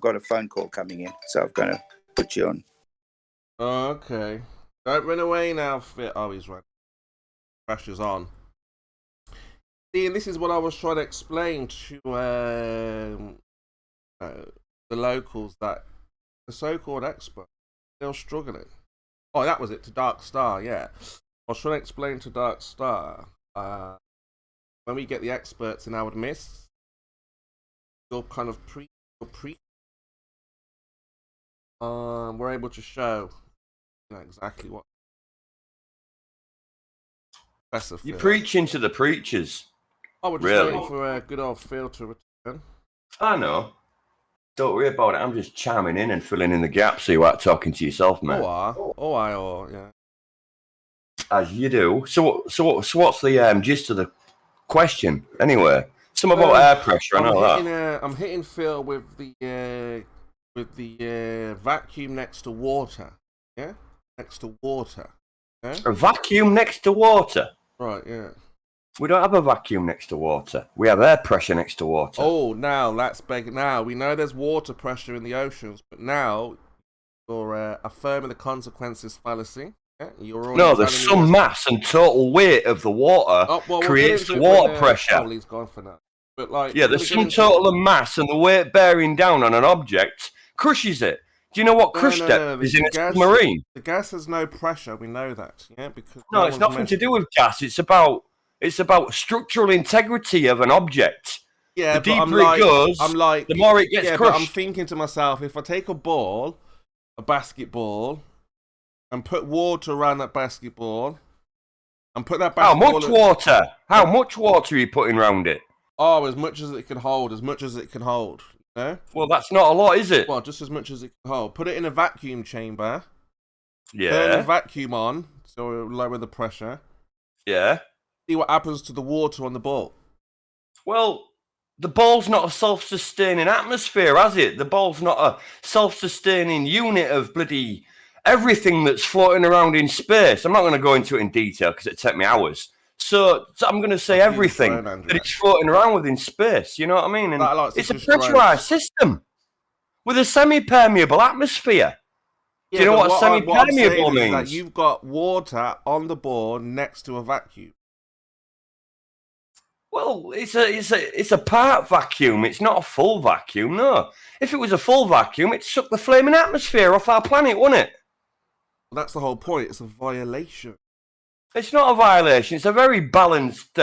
I've got a phone call coming in, so I'm going to put you on. Oh, okay. Don't run away now, Fit. Oh, he's right. Pressure's on. See, and this is what I was trying to explain to the locals, that the so-called expert, they're struggling. Oh, that was it, to Dark Star, yeah. I was trying to explain to Dark Star, when we get the experts in our midst, you're kind of we're able to show exactly what You're preaching to the preachers. Oh, we're just waiting for a good old Phil to return. I know. Don't worry about it. I'm just chiming in and filling in the gaps so you aren't talking to yourself, man. Yeah. As you do. So what's the gist of the question anyway? Some about air pressure. I know that. I'm hitting Phil with the vacuum next to water. Yeah, next to water. Yeah? A vacuum next to water. Right. Yeah. We don't have a vacuum next to water. We have air pressure next to water. Oh, now that's big. Now we know there's water pressure in the oceans, but now you're affirming the consequences fallacy. Yeah? No, there's some mass and total weight of the water creates the water pressure. Oh, he's gone for now. But there's some total of mass, and the weight bearing down on an object crushes it. Do you know what crush depth is in a submarine? The gas has no pressure. We know that. Yeah, because no, it's nothing to do with gas. It's about structural integrity of an object. Yeah, the deeper it goes, the more it gets crushed. But I'm thinking to myself, if I take a basketball, and put water around that basketball, and put that basketball... How much water? How much water are you putting around it? Oh, as much as it can hold, No? Well, that's not a lot, is it? Well, just as much as it can hold. Put it in a vacuum chamber. Yeah. Turn the vacuum on, so it'll lower the pressure. Yeah. See what happens to the water on the ball. Well, the ball's not a self-sustaining atmosphere, has it? The ball's not a self-sustaining unit of bloody everything that's floating around in space. I'm not going to go into it in detail because it'd take me hours. So I'm going to say everything that it's floating around with in space. You know what I mean? And it's a pressurized system with a semi-permeable atmosphere. Yeah, do you know what semi-permeable means? That you've got water on the ball next to a vacuum. Well, it's a part vacuum. It's not a full vacuum, no. If it was a full vacuum, it'd suck the flaming atmosphere off our planet, wouldn't it? Well, that's the whole point. It's a violation. It's not a violation. It's a very balanced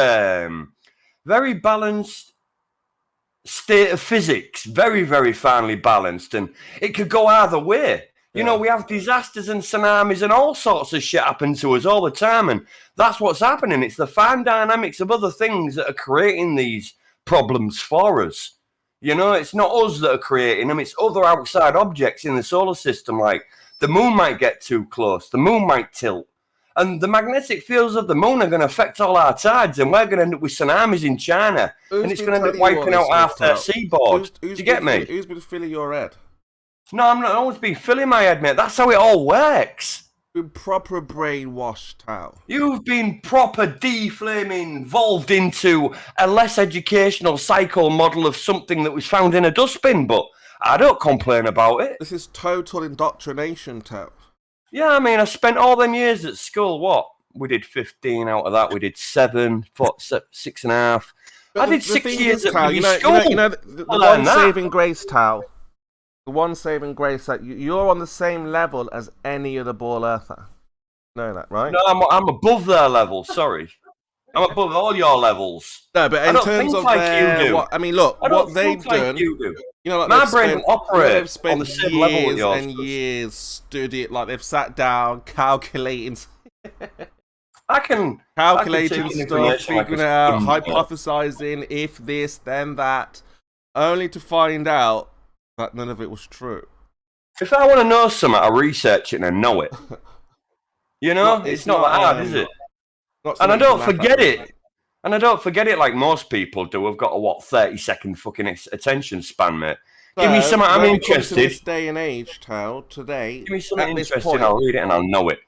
state of physics. Very, very finely balanced. And it could go either way. You know, we have disasters and tsunamis and all sorts of shit happen to us all the time. And that's what's happening. It's the fine dynamics of other things that are creating these problems for us. You know, it's not us that are creating them. It's other outside objects in the solar system. Like the moon might get too close. The moon might tilt. And the magnetic fields of the moon are going to affect all our tides. And we're going to end up with tsunamis in China. And it's going to end up wiping out half their seaboard. Do you get me? Who's been filling your head? No, I'm not always been filling my head, mate. That's how it all works. You've been proper brainwashed out. You've been proper deflaming, involved into a less educational cycle model of something that was found in a dustbin, but I don't complain about it. This is total indoctrination, Tao. Yeah, I mean, I spent all them years at school. What? We did 15 out of that. We did 7, 6.5. I did 6 years at school. You know the one saving grace, Tao. The one saving grace that you're on the same level as any other ball earther. You know that, right? No, I'm above their level. Sorry, I'm above all your levels. No, but in terms of what they've done, you know, like my brain operates on the same level with yours. And years studied, like they've sat down calculating. I can calculating stuff, figuring out, hypothesizing if this, then that, only to find out that none of it was true. If I want to know something, I research it and I know it. You know, it's not that hard, is it? And I don't forget it. And I don't forget it like most people do. I've got a 30-second fucking attention span, mate. Give me something I'm interested. In this day and age, Tal, today, give me something interesting. I'll read it and I'll know it.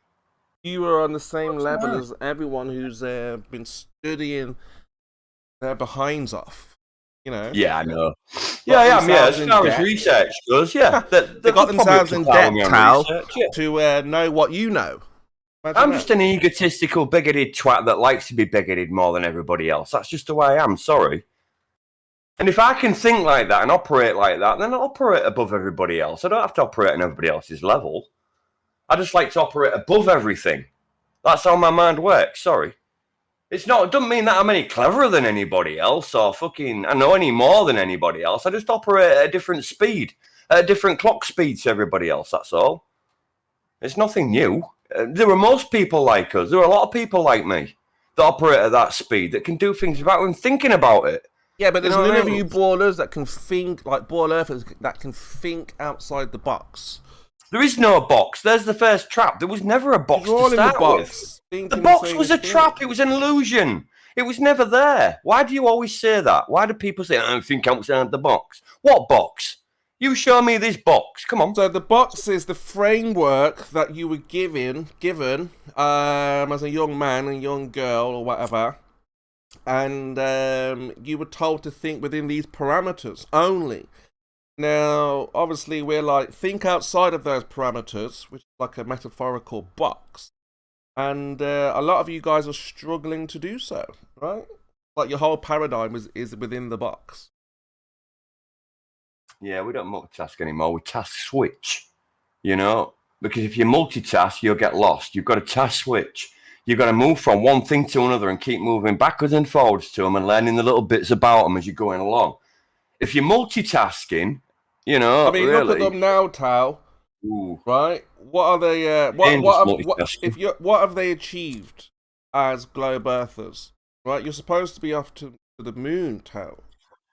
You are on the same level as everyone who's been studying their behinds off. You know? Yeah, I know. Yeah, I am. Yeah, as themselves far in as debt. research goes, yeah, They got could probably themselves in debt, me on Tal, research, yeah. to know what you know. Imagine I'm that. just an egotistical, bigoted twat that likes to be bigoted more than everybody else. That's just the way I am. Sorry. And if I can think like that and operate like that, then I'll operate above everybody else. I don't have to operate on everybody else's level. I just like to operate above everything. That's how my mind works. Sorry. It doesn't mean that I'm any cleverer than anybody else or I know any more than anybody else. I just operate at a different speed, at a different clock speed to everybody else. That's all. It's nothing new. There are most people like us. There are a lot of people like me that operate at that speed, that can do things without even thinking about it. Yeah, but there's You know none what I of mean? you ballers that can think, like ball earthers, that can think outside the box. There is no box. There's the first trap. There was never a box You're to all in the start box. with. The box was a trap. It was an illusion. It was never there. Why do you always say that? Why do people say, I don't think outside the box? What box? You show me this box. Come on. So the box is the framework that you were given as a young man and young girl or whatever, and you were told to think within these parameters only. Now, obviously, we're like, think outside of those parameters, which is like a metaphorical box, and a lot of you guys are struggling to do so, right? Like your whole paradigm is within the box. Yeah, we don't multitask anymore. We task switch, you know, because if you multitask, you'll get lost. You've got to task switch. You've got to move from one thing to another and keep moving backwards and forwards to them and learning the little bits about them as you're going along. If you're multitasking, you know, I mean, really, look at them now, Tal. Ooh. Right? What are they? What have they achieved as globe earthers? Right? You're supposed to be off to the moon, Tal.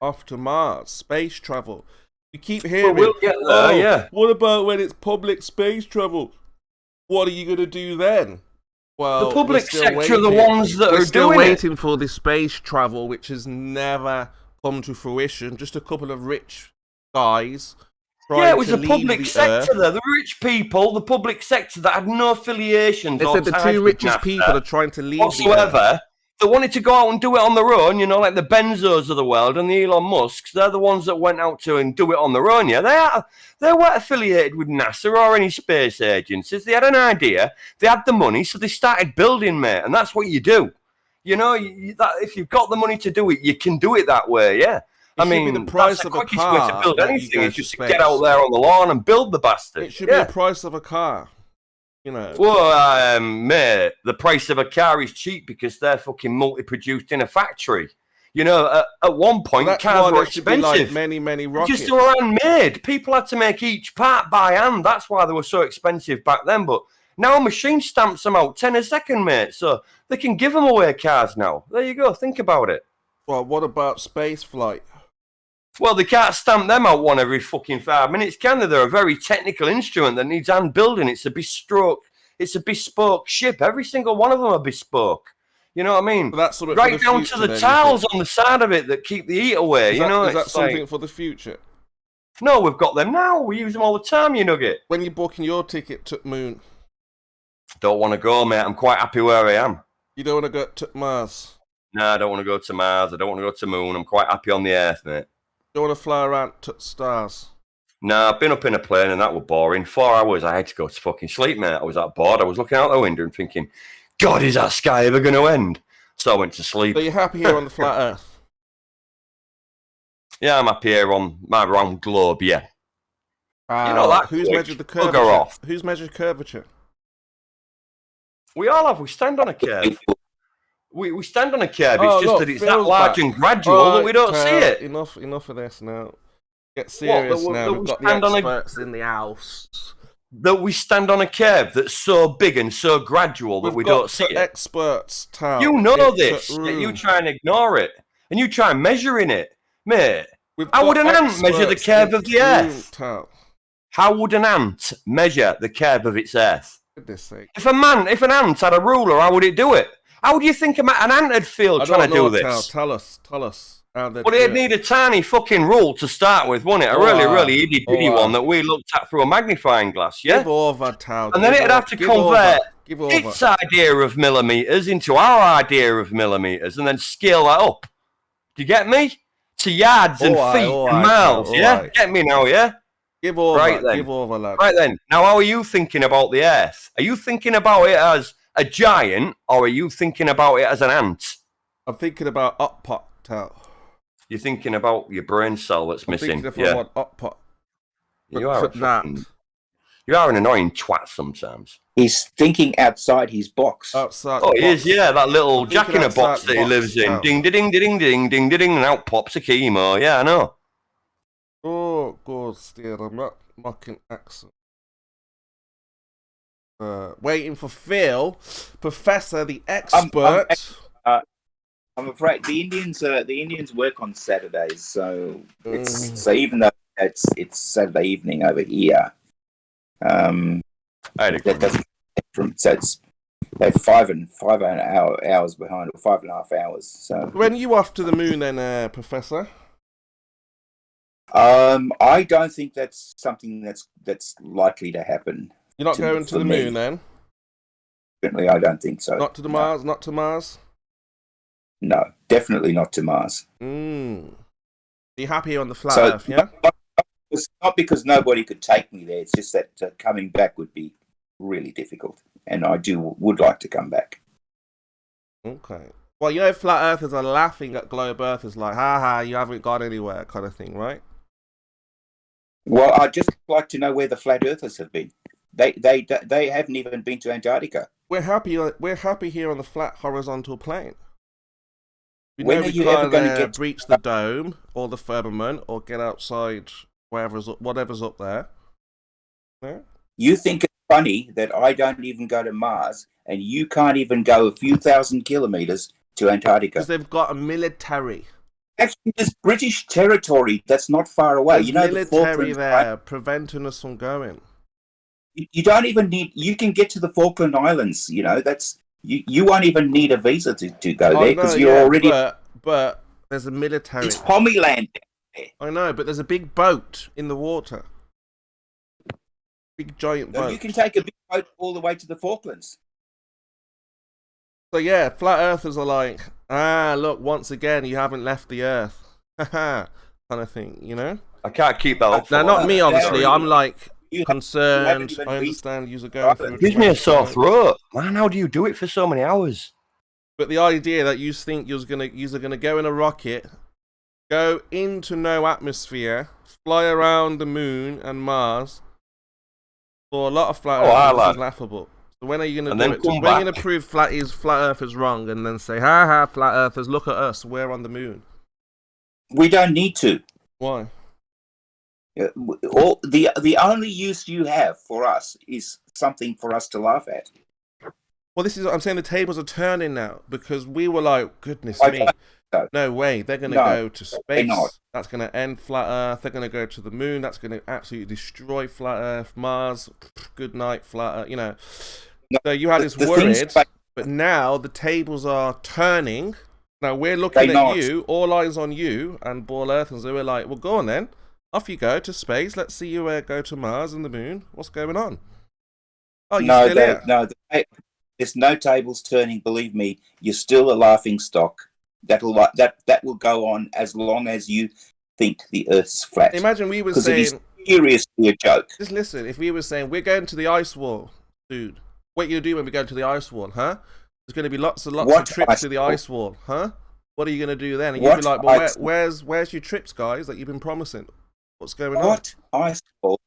Off to Mars, space travel. You keep hearing, we'll get there, yeah. What about when it's public space travel? What are you going to do then? Well, the public sector are the ones that are still doing waiting for the space travel, which has never come to fruition. Just a couple of rich guys. Yeah, it was the public sector there. The rich people, the public sector that had no affiliations. They said the two richest people are trying to leave whatsoever. They wanted to go out and do it on their own, you know, like the Benzos of the world and the Elon Musks. They're the ones that went out to and do it on their own, yeah. They weren't affiliated with NASA or any space agencies. They had an idea, they had the money, so they started building, mate, and that's what you do. You know, if you've got the money to do it, you can do it that way, yeah. I mean, the price that's of the a quickest car way to build anything is just to space. get out there on the lawn and build the bastard. It should be the price of a car. You know. Well, mate, the price of a car is cheap because they're fucking multi-produced in a factory. You know, at one point, cars were expensive. Like many rockets. Just were handmade. People had to make each part by hand. That's why they were so expensive back then. But now a machine stamps them out 10 a second, mate. So they can give them away cars now. There you go. Think about it. Well, what about space flight? Well, they can't stamp them out one every fucking 5 minutes, can they? They're a very technical instrument that needs hand building. It's a bespoke ship. Every single one of them are bespoke. You know what I mean? That's sort of right down to the tiles on the side of it that keep the heat away. Is that something for the future? No, we've got them now. We use them all the time, you nugget. When you're booking your ticket to moon? Don't want to go, mate. I'm quite happy where I am. You don't want to go to Mars? No, I don't want to go to Mars. I don't want to go to moon. I'm quite happy on the Earth, mate. You don't want to fly around to stars? No, I've been up in a plane and that was boring. 4 hours, I had to go to fucking sleep, mate. I was that bored. I was looking out the window and thinking, God, is that sky ever going to end? So I went to sleep. So you're happy here on the flat Earth? Yeah, I'm happy here on my round globe, yeah. You know that? Who's measured the curvature? Off. Who's measured curvature? We all have. We stand on a curve. We stand on a curve. It's just that it's that large and gradual that we don't see it. Enough of this now. Get serious now. We've got the experts in the house. That we stand on a curve that's so big and so gradual that we don't see it. Experts, Tal. You know this, yet you try and ignore it. And you try measuring it. Mate, how would an ant measure the curve of the Earth? How would an ant measure the curve of its Earth? If an ant had a ruler, how would it do it? How do you think an ant would feel trying to do this? Tell us. Well, it'd need a tiny fucking rule to start with, wouldn't it? A really itty-bitty one that we looked at through a magnifying glass, yeah? Give over, Tal. And then it'd have to convert its idea of millimetres into our idea of millimetres and then scale that up. Do you get me? to yards and All right, feet all and right, miles, all yeah? right. Get me now, yeah? Give over, Right then. give over, lad. Right then, now how are you thinking about the Earth? Are you thinking about it as a giant, or are you thinking about it as an ant? I'm thinking about up pot tail. You're thinking about your brain cell that's I'm missing. thinking if I Yeah, want up pot. you are an annoying twat sometimes. He's thinking outside his box. Outside Oh, the he box. is, yeah, that little I'm jack thinking in a box outside that the he box, lives in. pal. Ding, ding, ding, ding, ding, ding, and out pops a chemo. Yeah, I know. Oh, God, still, I'm not mocking accent. Waiting for Phil, Professor, the expert. I'm afraid the Indians work on Saturdays, so so even though it's Saturday evening over here, that doesn't so it's they're 5 hours behind, or 5.5 hours. So When are you off to the moon then, Professor? I don't think that's something that's likely to happen. You're not going to the moon then? Certainly, I don't think so. Not to the Mars? Not to Mars? No, definitely not to Mars. Are you happy on the flat Earth, yeah? It's not because nobody could take me there. It's just that coming back would be really difficult, and I would like to come back. Okay. Well, you know, flat earthers are laughing at globe earthers like, ha, you haven't gone anywhere, kind of thing, right? Well, I'd just like to know where the flat earthers have been. They haven't even been to Antarctica. We're happy here on the flat horizontal plane. When are you ever going to breach the dome or the firmament or get outside whatever's up there? Yeah? You think it's funny that I don't even go to Mars and you can't even go a few thousand kilometers to Antarctica? Because they've got a military. Actually, there's British territory that's not far away. There's you know, military there preventing us from going. You don't even need. You can get to the Falkland Islands. You know, that's you won't even need a visa to go there because you're already. But there's a military. It's Pommy land there. I know, but there's a big boat in the water. Big giant boat. You can take a big boat all the way to the Falklands. So yeah, flat earthers are like, look, once again, you haven't left the earth. Haha, kind of thing, you know? I can't keep that up. Now, not me, obviously. I'm like concerned. I understand you're going through. It gives me a sore throat. Man, how do you do it for so many hours? But the idea that you think you're gonna go in a rocket, go into no atmosphere, fly around the moon and Mars, for a lot of flat earthers is laughable. So when are you going to do it? When are you going to prove flat Earth is wrong and then say, ha, flat earthers, look at us, we're on the moon? We don't need to. Why? The only use you have for us is something for us to laugh at. Well, this is what I'm saying. The tables are turning now because we were like, goodness me. No way, they're going to go to space. That's going to end flat Earth. They're going to go to the moon. That's going to absolutely destroy flat Earth. Mars, good night, flat Earth, you know. No, so you had this worried, but now the tables are turning. Now we're looking at you, all eyes on you, and ball Earthers. So we're like, well, go on then. Off you go to space. Let's see you go to Mars and the moon. What's going on? Oh, you're still here. No, there's no tables turning. Believe me, you're still a laughing stock. That will go on as long as you think the Earth's flat. Imagine we were saying, it is seriously a joke. Just listen. If we were saying we're going to the ice wall, dude, what are you gonna do when we go to the ice wall, huh? There's going to be lots and lots of trips to the ice wall, huh? What are you going to do then? And you'd be like, well, where's your trips, guys, that you've been promising? What's going on? What ice wall?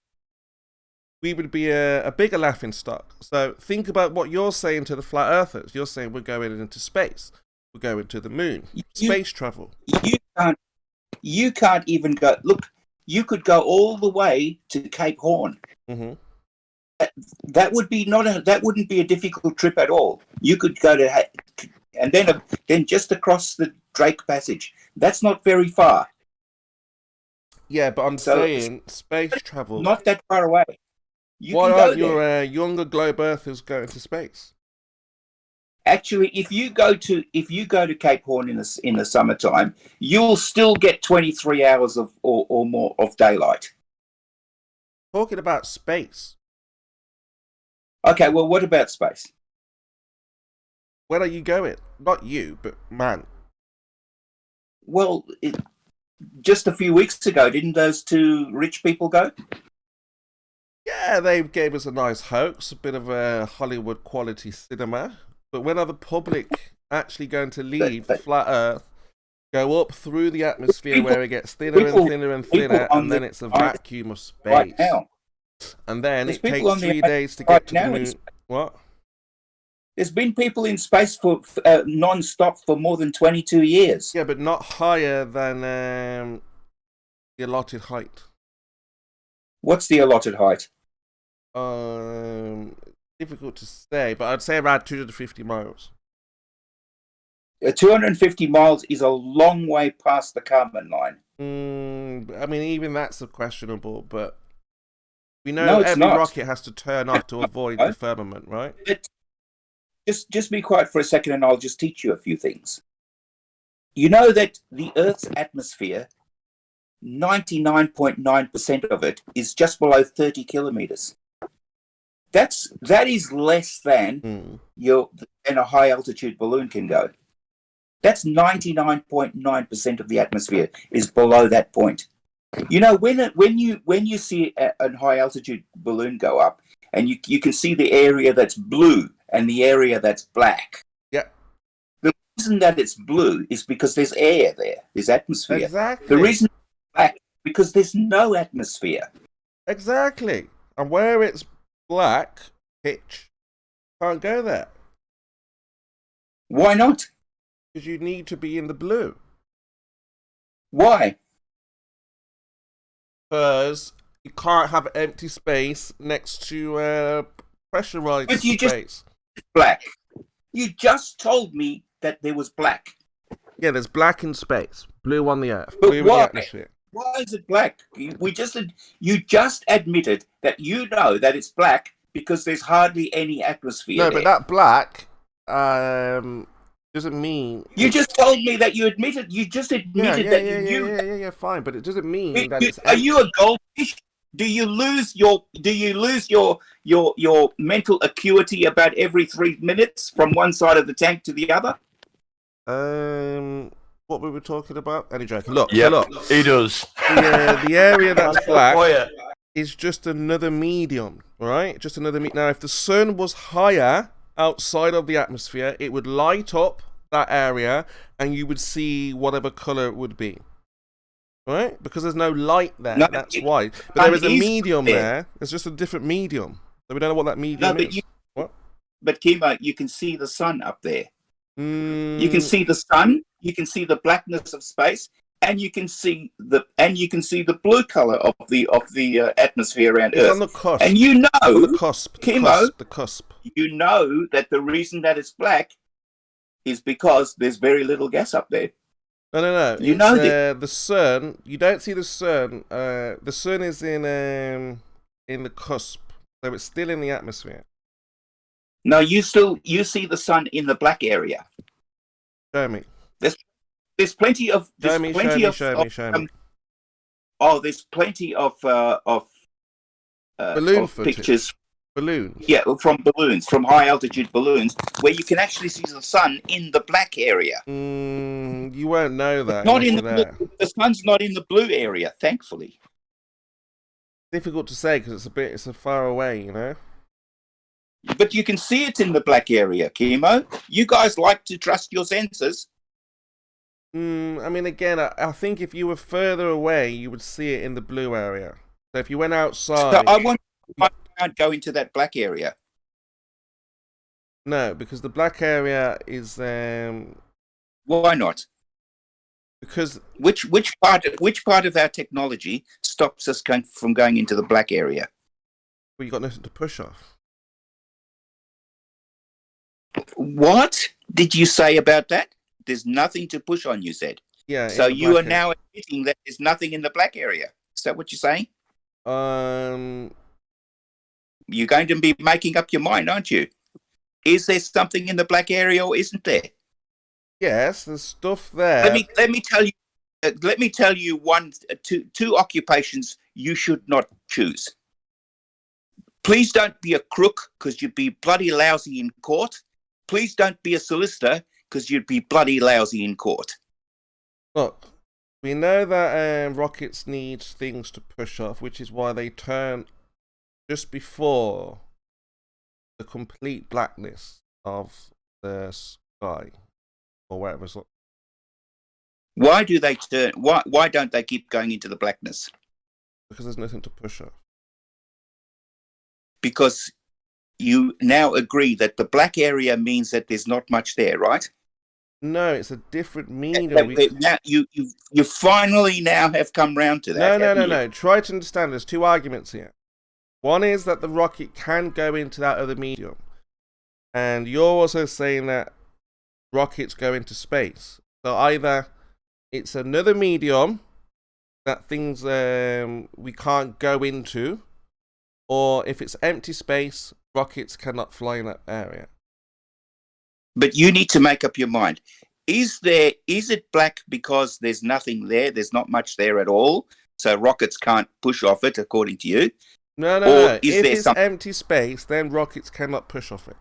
We would be a bigger laughing stock. So think about what you're saying to the flat earthers. You're saying we're going into space. We're going to the moon. Space travel. You can't even go. Look, you could go all the way to Cape Horn. Mm-hmm. That would be that wouldn't be a difficult trip at all. You could go to, and then just across the Drake Passage. That's not very far. Yeah, but I'm saying space travel. Not that far away. Why aren't your younger globe earthers going to space? Actually, if you go to Cape Horn in the summertime, you'll still get 23 hours or more of daylight. Talking about space. Okay, well, what about space? Where are you going? Not you, but man. Well, just a few weeks ago, didn't those two rich people go? Yeah, they gave us a nice hoax, a bit of a Hollywood quality cinema. But when are the public actually going to leave the flat Earth, go up through the atmosphere where it gets thinner and thinner and thinner, and then it's a vacuum of space? Right now. And then There's it people takes on the 3 days to right get to the now moon. What? There's been people in space for non-stop for more than 22 years. Yeah, but not higher than the allotted height. What's the allotted height? Difficult to say, but I'd say around 250 miles. 250 miles is a long way past the Kármán line. I mean, even that's questionable, but we know No, it's every not. rocket has to turn off to avoid the firmament, right? Just be quiet for a second and I'll just teach you a few things. You know that the Earth's atmosphere, 99.9% of it is just below 30 kilometers. That is less than than a high altitude balloon can go. That's 99.9% of the atmosphere is below that point. You know, when you see a high altitude balloon go up, and you can see the area that's blue and the area that's black. Yeah. The reason that it's blue is because there's air there, there's atmosphere. Exactly. The reason it's black is because there's no atmosphere. Exactly. And where it's black, pitch, can't go there. Why not? Because you need to be in the blue. Why? Because you can't have empty space next to pressurized But you space. Black. You just told me that there was black. Yeah, there's black in space, blue on the Earth, But blue in why? the atmosphere. Why is it black? You just admitted that you know that it's black because there's hardly any atmosphere. No, there. but that black doesn't mean you just told me that you admitted. You just admitted that you. Yeah, fine, but it doesn't mean that it's. Are you a goldfish? Do you lose your mental acuity about every 3 minutes from one side of the tank to the other? What we were talking about? Any joke? Look, yeah, look. He does. The area that's black is just another medium, right? Just another medium. Now, if the sun was higher outside of the atmosphere, it would light up that area, and you would see whatever color it would be. Right? Because there's no light there. No, that's why. But there is a medium there. It's just a different medium. So we don't know what that medium is. What? But Kimo, you can see the sun up there. You can Mm, see the sun. You can see the blackness of space, and you can see the blue color of the atmosphere around it's Earth. on the cusp. And you know, on the cusp. Kimo, The cusp. you know that the reason that it's black is because there's very little gas up there. No. You It's, know the sun. You don't see the sun. The sun is in the cusp, so it's still in the atmosphere. No, you see the sun in the black area. Show me. There's plenty of Show me. Oh, there's plenty of Balloon of footage. pictures. Balloons. Yeah, from balloons, from high altitude balloons, where you can actually see the sun in the black area. You won't know that. Not unless in you're the there. blue, the sun's not in the blue area, thankfully. Difficult to say because it's a far away, you know. But you can see it in the black area, Kimo. You guys like to trust your senses. I mean, again, I think if you were further away, you would see it in the blue area. So if you went outside, So I can't go into that black area. no, because the black area is Why not? because Which part of our technology stops us from going into the black area? well, you got nothing to push off. What did you say about that? There's nothing to push on, you said. Yeah. So in the you are black now admitting that there's nothing in the black area. Is that what you're saying? area. You're going to be making up your mind, aren't you? Is there something in the black area or isn't there? Yes, there's stuff there. Let me tell you. Let me tell you two occupations you should not choose. Please don't be a crook because you'd be bloody lousy in court. Please don't be a solicitor because you'd be bloody lousy in court. Look, We know that rockets need things to push off, which is why they turn just before the complete blackness of the sky, or wherever it's. Why do they turn? Why don't they keep going into the blackness? Because there's nothing to push off. Because you now agree that the black area means that there's not much there, right? No, it's a different medium. Now you finally now have come round to that. No. Try to understand. There's two arguments here. One is that the rocket can go into that other medium, and you're also saying that rockets go into space. So either it's another medium that things we can't go into, or if it's empty space, rockets cannot fly in that area. But you need to make up your mind. Is it black because there's nothing there? There's not much there at all, so rockets can't push off it, according to you? No. If it's empty space, then rockets cannot push off it.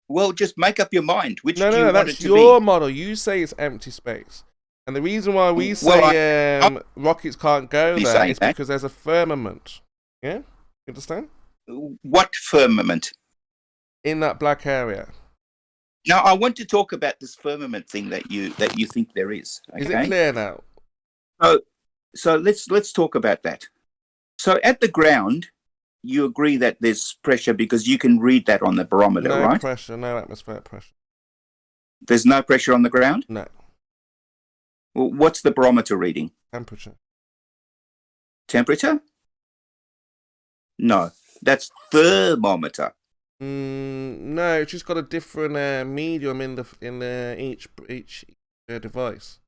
Well, just make up your mind. Which no, do you want that's it to your be? model. You say it's empty space, and the reason why we say rockets can't go there is because there's a firmament. Yeah, you understand? What firmament? In that black area. Now, I want to talk about this firmament thing that you think there is. Okay? Is it clear now? So let's talk about that. So at the ground, you agree that there's pressure because you can read that on the barometer, right? No pressure, no atmospheric pressure. There's no pressure on the ground? No. Well, what's the barometer reading? Temperature. Temperature? No, that's thermometer. No, it's just got a different medium in each device.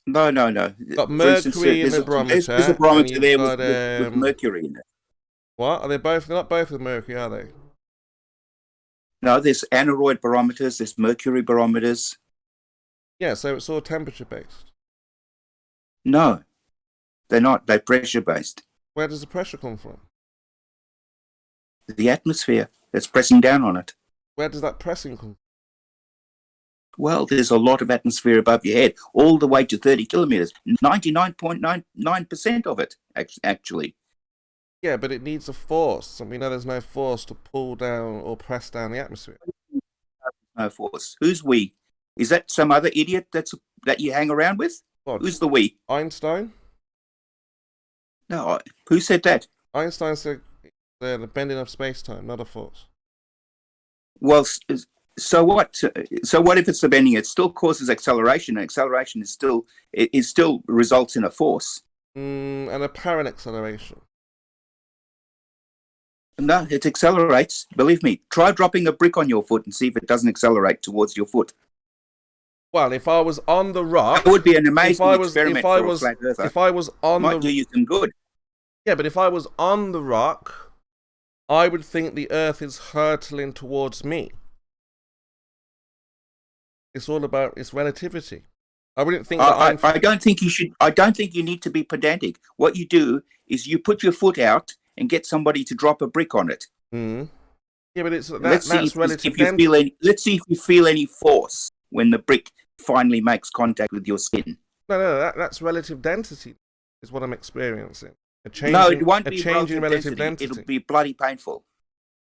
No. Got mercury in the barometer. There's a barometer there with mercury in it. What? Are they both? They're not both with mercury, are they? No, there's aneroid barometers. There's mercury barometers. Yeah, so it's all temperature based. No, they're not. They're pressure based. Where does the pressure come from? The atmosphere that's pressing down on it. Where does that pressing come from? Well, there's a lot of atmosphere above your head, all the way to 30 kilometers. 99.99% of it, actually. Yeah, but it needs a force, and we know there's no force to pull down or press down the atmosphere. No force. Who's we? Is that some other idiot that you hang around with? What? Who's the we? Einstein? No, who said that? Einstein said the bending of space-time, not a force. Well, so what? So what if it's the bending? It still causes acceleration, and acceleration is still results in a force. An apparent acceleration. No, it accelerates. Believe me. Try dropping a brick on your foot and see if it doesn't accelerate towards your foot. Well, if I was on the rock, it would be an amazing experiment for a flat earther. If I was on might do you some good. Yeah, but if I was on the rock, I would think the Earth is hurtling towards me. It's all about its relativity. I wouldn't think that I don't think you should. I don't think you need to be pedantic. What you do is you put your foot out and get somebody to drop a brick on it. Mm. Yeah, but that's relative density. Let's see if you feel any force when the brick finally makes contact with your skin. No, that's relative density is what I'm experiencing. It won't be change in relative density. It'll be bloody painful.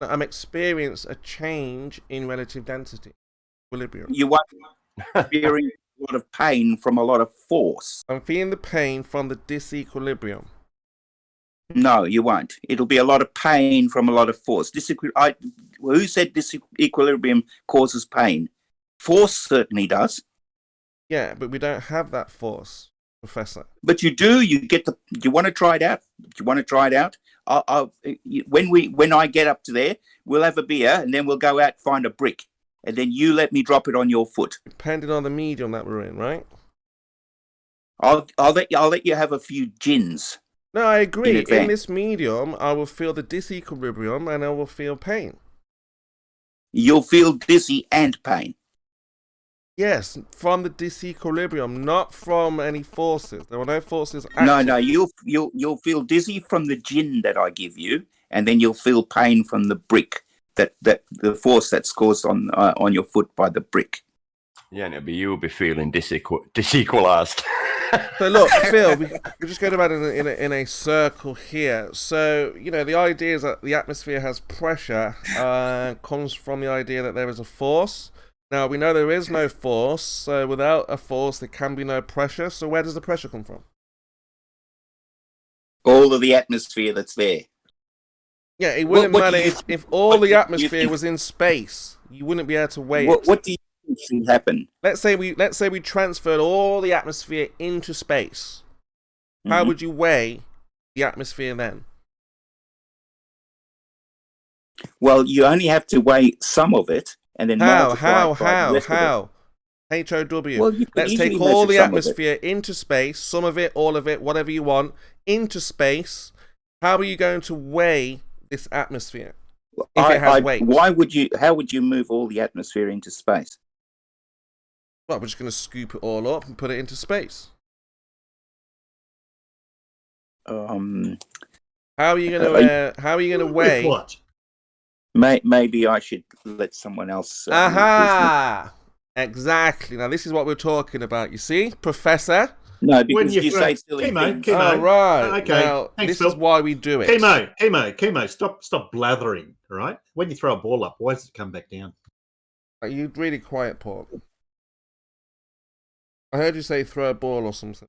I'm experiencing a change in relative density. Equilibrium. You won't experience a lot of pain from a lot of force. I'm feeling the pain from the disequilibrium. No, you won't. It'll be a lot of pain from a lot of force. Who said disequilibrium causes pain? Force certainly does. Yeah, but we don't have that force, Professor. But you do. You want to try it out? Do you want to try it out? When I get up to there, we'll have a beer and then we'll go out and find a brick, and then you let me drop it on your foot. Depending on the medium that we're in, right? I'll let you have a few gins. No, I agree. In this medium, I will feel the disequilibrium and I will feel pain. You'll feel dizzy and pain. Yes, from the disequilibrium, not from any forces. There are no forces. No, you'll feel dizzy from the gin that I give you, and then you'll feel pain from the brick, that the force that's caused on your foot by the brick. Yeah, and you'll be feeling disequalized. So look, Phil, we're just going about in a circle here. So the idea is that the atmosphere has pressure. Comes from the idea that there is a force. Now we know there is no force. So without a force, there can be no pressure. So where does the pressure come from? All of the atmosphere that's there. Yeah, it wouldn't What matter do you if all the do you atmosphere think- was in space. You wouldn't be able to weigh What, it. what do you think should happen? Let's say we transferred all the atmosphere into space. How Mhm. would you weigh the atmosphere then? Well, you only have to weigh some of it and then multiply it by the rest of it. How? HOW. Well, you could Let's easily take all measure the some of it. atmosphere into space, some of it, all of it, whatever you want, into space. How are you going to weigh this atmosphere? If it has weight. How would you move all the atmosphere into space? Well, we're just going to scoop it all up and put it into space. How are you going to weigh? With what? Maybe I should let someone else. Aha! Exactly. Now this is what we're talking about. You see, Professor. No, When because you you throw- say silly Chemo, things. chemo. All right. Okay. Now Thanks, this Phil. is why we do it. Chemo, stop blathering, all right? When you throw a ball up, why does it come back down? Are you really quiet, Paul? I heard you say throw a ball or something.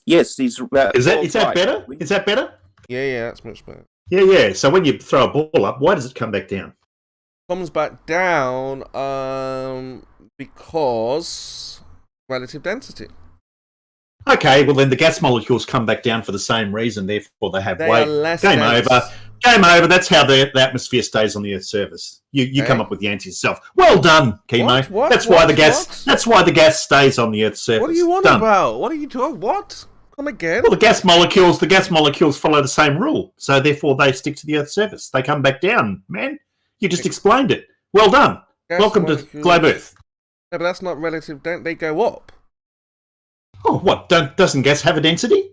Yes, he's. Is that right. better? Is that better? Yeah, that's much better. Yeah. So when you throw a ball up, why does it come back down? Comes back down because relative density. Okay, well then the gas molecules come back down for the same reason, therefore they have They weight. are less Game dense. over. Game over. That's how the atmosphere stays on the Earth's surface. You come up with the answer yourself. Well done, Chemo. What? That's why the gas. What? That's why the gas stays on the Earth's surface. What are you on Done. about? What are you talking? What? Come again? Well, the gas molecules follow the same rule, so therefore they stick to the Earth's surface. They come back down, man. You just explained it. Well done. Gas Welcome to molecules- Globe Earth. No, but that's not relative. They go up. Oh, what? Doesn't gas have a density?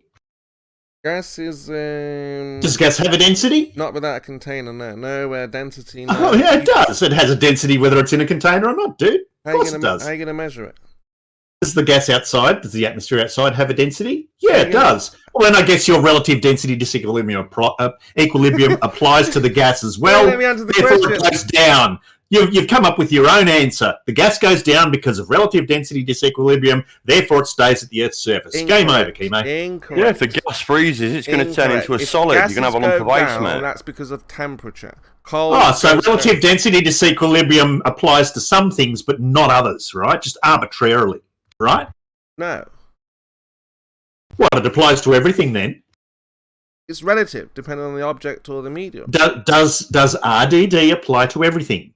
Gas is Does gas have a density? not without a container. No density. No. Oh, yeah, it does. It has a density whether it's in a container or not, dude. Of course it does. How are you going to measure it? Does the gas outside, does the atmosphere outside have a density? Yeah, it Yeah. does. Well, then I guess your relative density disequilibrium equilibrium applies to the gas as well. Let me answer the Therefore, question. it goes down. You've come up with your own answer. The gas goes down because of relative density disequilibrium. Therefore, it stays at the Earth's surface. Game over, Chemo. Incorrect. Yeah, if the gas freezes, it's going to turn into a If solid. You're going to have a lump of ice, gases go down, mate. that's because of temperature. Cold. Oh, so goes relative down. density disequilibrium applies to some things, but not others, right? Just arbitrarily, right? No, Well, it applies to everything then. it's relative, depending on the object or the medium. Does RDD apply to everything?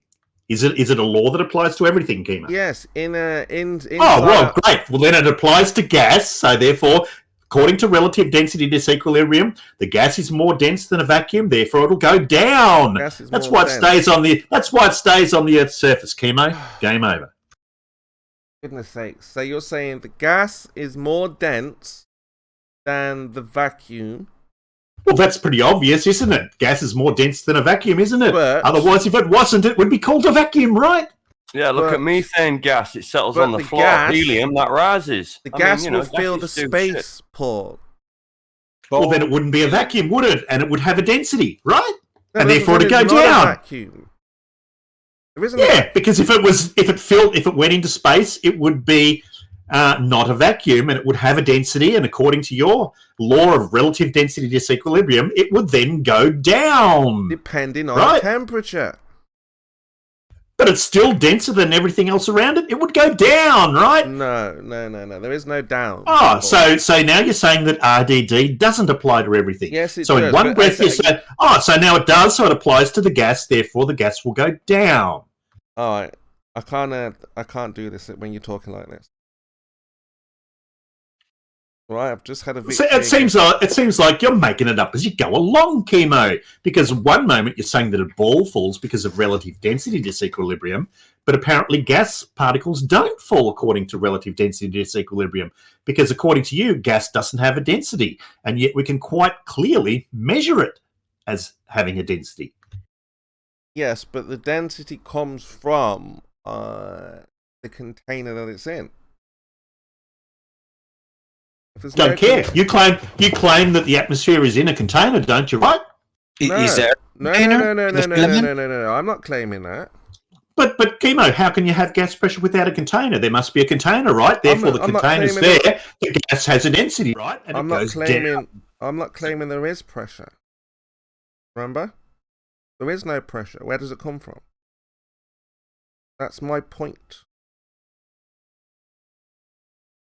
Is it a law that applies to everything, Kima? Yes, in Oh, well, great. Well, then it applies to gas. So therefore, according to relative density disequilibrium, the gas is more dense than a vacuum. Therefore, it'll go down. Gas is That's more why it dense. stays on the. That's why it stays on the Earth's surface, Chemo. Game over. Goodness sakes. So you're saying the gas is more dense than the vacuum. Well, that's pretty obvious, isn't it? Gas is more dense than a vacuum, isn't it? But- Otherwise, if it wasn't, it would be called a vacuum, right? Yeah, look But- at methane gas. It settles but on the the floor. gas- Helium, that rises. The I gas mean, will fill the gases do shit. space, Paul. Well, then it wouldn't be a vacuum, would it? And it would have a density, right? No, And there- therefore there to go is not a down. vacuum. There isn't. Yeah, because if it went into space, it would be not a vacuum, and it would have a density. And according to your law of relative density disequilibrium, it would then go down. Depending on Right. temperature. But it's still denser than everything else around it. It would go down, right? No. There is no down. Oh, Paul. so now you're saying that RDD doesn't apply to everything. Yes, it So in does, one but breath I you say- say, so now it does, so it applies to the gas, therefore the gas will go down. All right. I can't do this when you're talking like this. All right, I've just had a So victory. it seems like you're making it up as you go along, Chemo. Because one moment you're saying that a ball falls because of relative density disequilibrium, but apparently gas particles don't fall according to relative density disequilibrium. Because according to you, gas doesn't have a density, and yet we can quite clearly measure it as having a density. Yes, but the density comes from the container that it's in. Don't care. You claim that the atmosphere is in a container, don't you? Right? Is there? No. I'm not claiming that. But Chemo, how can you have gas pressure without a container? There must be a container, right? Therefore, the container's there. The gas has a density, right? And I'm not claiming there is pressure. Remember? There is no pressure. Where does it come from? That's my point.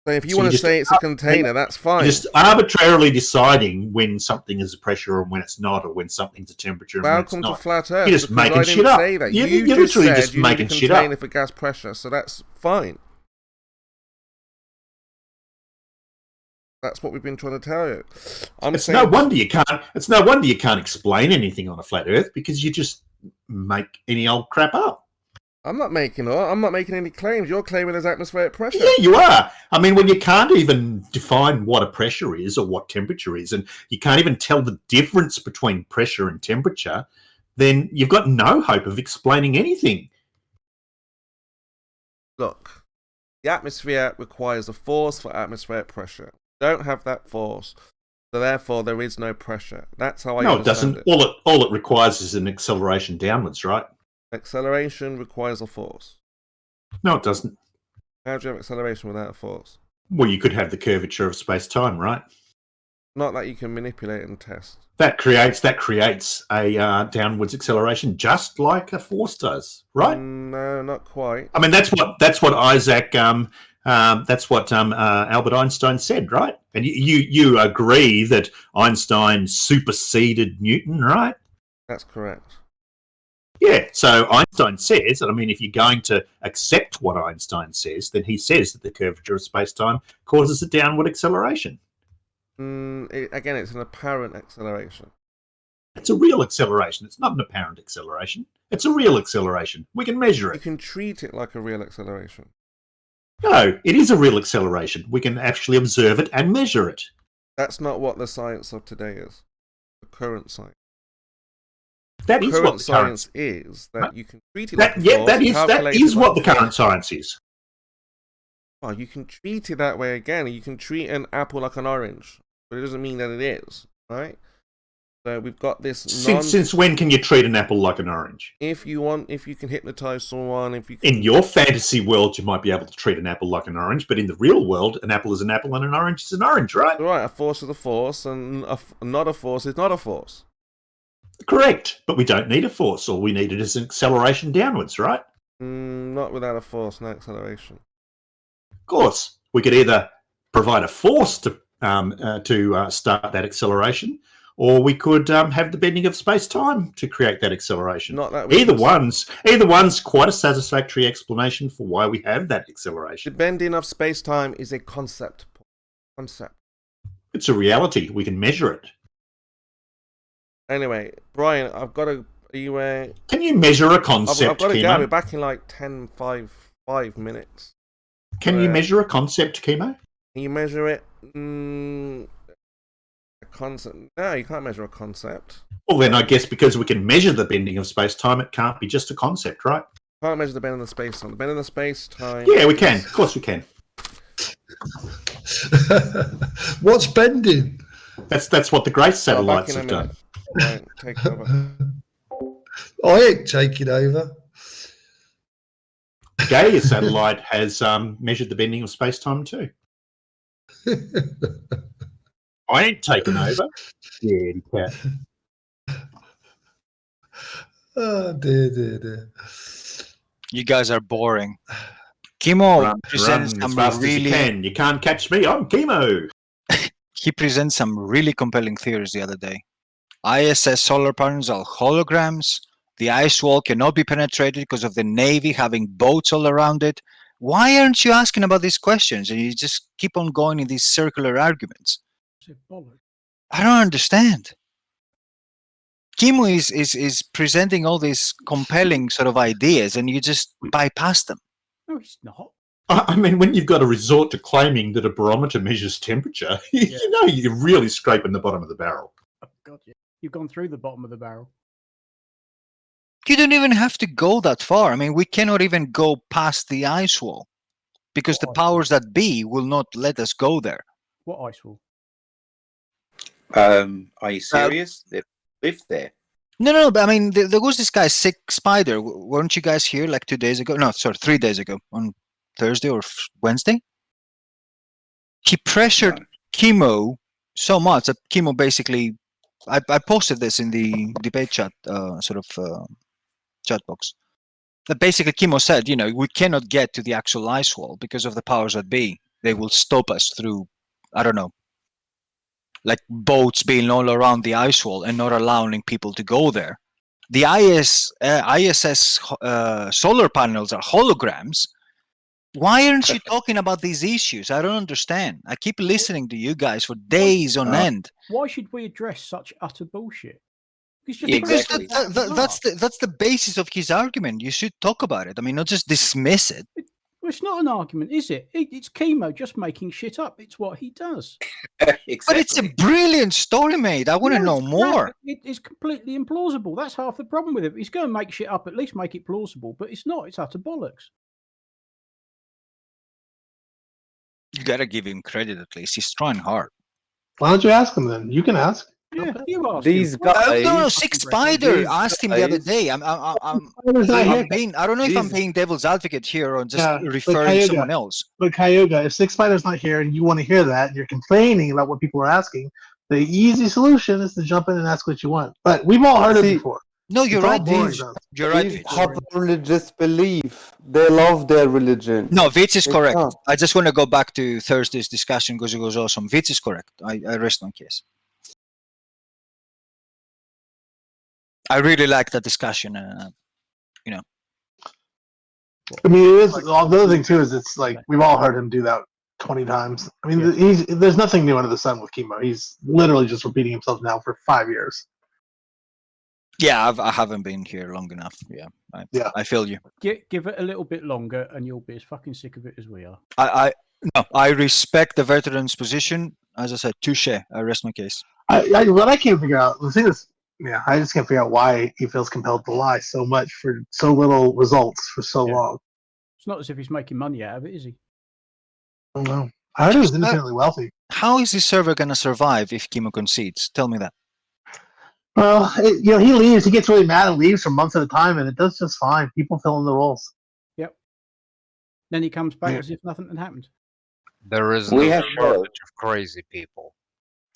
So if you want to say it's a container, that's fine. You're just arbitrarily deciding when something is a pressure and when it's not, or when something's a temperature and when it's not. Welcome to Flat Earth. You're just making shit up. You're literally just making shit up. For gas pressure, so that's fine. That's what we've been trying to tell you. It's no wonder you can't explain anything on a flat Earth, because you just make any old crap up. I'm not making any claims. You're claiming there's atmospheric pressure. Yeah, you are. I mean, when you can't even define what a pressure is or what temperature is, and you can't even tell the difference between pressure and temperature, then you've got no hope of explaining anything. Look, the atmosphere requires a force for atmospheric pressure. Don't have that force, so therefore there is no pressure. That's how I understand it. All it requires is an acceleration downwards, right? Acceleration requires a force. No, it doesn't. How do you have acceleration without a force? Well, you could have the curvature of space-time, right? Not that you can manipulate and test. That creates a downwards acceleration, just like a force does, right? No, not quite. I mean, that's what Albert Einstein said, right? And you agree that Einstein superseded Newton, right? That's correct. Yeah, so Einstein says, and I mean, if you're going to accept what Einstein says, then he says that the curvature of space-time causes a downward acceleration. Again, it's an apparent acceleration. It's a real acceleration. It's not an apparent acceleration. It's a real acceleration. We can measure it. You can treat it like a real acceleration. No, it is a real acceleration. We can actually observe it and measure it. That's not what the science of today is. The current science. That is what the science is. That you can treat it like that is what the current science is. Oh, you can treat it that way again. You can treat an apple like an orange, but it doesn't mean that it is, right? So we've got this. Since when can you treat an apple like an orange? If you can hypnotize someone, in your fantasy world, you might be able to treat an apple like an orange, but in the real world, an apple is an apple and an orange is an orange, right? Right. A force is a force, and not a force is not a force. Correct, but we don't need a force. All we need is an acceleration downwards, right? Not without a force, no acceleration. Of course, we could either provide a force to start that acceleration, or we could have the bending of space-time to create that acceleration. Not that either one's quite a satisfactory explanation for why we have that acceleration. The bending of space-time is a concept. It's a reality. We can measure it. Anyway, Brian, I've got to. Can you measure a concept? I've got to go. We're back in like 5 minutes. Can you measure a concept, Chemo? Can you measure it? A concept? No, you can't measure a concept. Well, then I guess because we can measure the bending of space-time, it can't be just a concept, right? Can't measure the bending of space-time. The bending of space-time. Yeah, we can. Of course, we can. What's bending? That's what the Grace satellites have done. Right, take over. I ain't taking over. The Gaia satellite has measured the bending of space-time too. I ain't taking over. Yeah, cat. Oh, dear. You guys are boring. Chemo presents as some fast really. As you can't catch me. I'm Chemo. He presents some really compelling theories the other day. ISS solar panels are holograms. The ice wall cannot be penetrated because of the Navy having boats all around it. Why aren't you asking about these questions and you just keep on going in these circular arguments? I don't understand. Chemo is presenting all these compelling sort of ideas and you just bypass them. No, he's not. I mean, when you've got to resort to claiming that a barometer measures temperature, you know you're really scraping the bottom of the barrel. Oh, God, yeah. You've gone through the bottom of the barrel. You don't even have to go that far. I mean, we cannot even go past the ice wall because the powers that be will not let us go there. What ice wall? Are you serious? They've lived there. No, but I mean, there was this guy, Sick Spider. Weren't you guys here like 2 days ago? No, sorry, 3 days ago on Thursday or Wednesday. He pressured Chemo so much that Chemo basically, I posted this in the debate chat, chat box. That basically Chemo said, you know, we cannot get to the actual ice wall because of the powers that be. They will stop us through, I don't know, like boats being all around the ice wall and not allowing people to go there. The ISS solar panels are holograms. Why aren't you talking about these issues? I don't understand. I keep listening to you guys for days on end. Why should we address such utter bullshit? It's just Exactly. That's the basis of his argument. You should talk about it. I mean, not just dismiss it. Well, it's not an argument, is it? It's Chemo just making shit up. It's what he does. Exactly. But it's a brilliant story, mate. I want to know it's more. crap. It's completely implausible. That's half the problem with it. He's going to make shit up, at least make it plausible. But it's not. It's utter bollocks. You gotta give him credit at least. He's trying hard. Why don't you ask him then? You can ask. Yeah, you asked These him. guys- No, Sick Spider These asked him the other guys- day. Spider's not here. I don't know if I'm These- being devil's advocate here or just Yeah, but referring to Cayuga- someone else. But Cayuga, if Six Spider's not here and you want to hear that and you're complaining about what people are asking, the easy solution is to jump in and ask what you want. But we've all heard it See, before. No, you're It's all right. boring, These- though. You're right. These Vitz. have religious belief. They love their religion. No, Vitz is They correct. can't. I just want to go back to Thursday's discussion because it was awesome. Vitz is correct. I rest my case. I really like that discussion. I mean, it is. The other thing too is it's like we've all heard him do that 20 times. I mean, there's nothing new under the sun with Chemo. He's literally just repeating himself now for 5 years. Yeah, I haven't been here long enough. Yeah, I feel you. Give it a little bit longer, and you'll be as fucking sick of it as we are. I respect the veteran's position. As I said, touche. I rest my case. What I can't figure out, the thing is, I just can't figure out why he feels compelled to lie so much for so little results for so long. It's not as if he's making money out of it, is he? I don't know. I heard he was independently wealthy. How is this server going to survive if Chemo concedes? Tell me that. Well, he leaves. He gets really mad and leaves for months at a time, and it does just fine. People fill in the roles. Yep. Then he comes back Yeah. as if nothing had happened. There is We no have shortage of crazy people.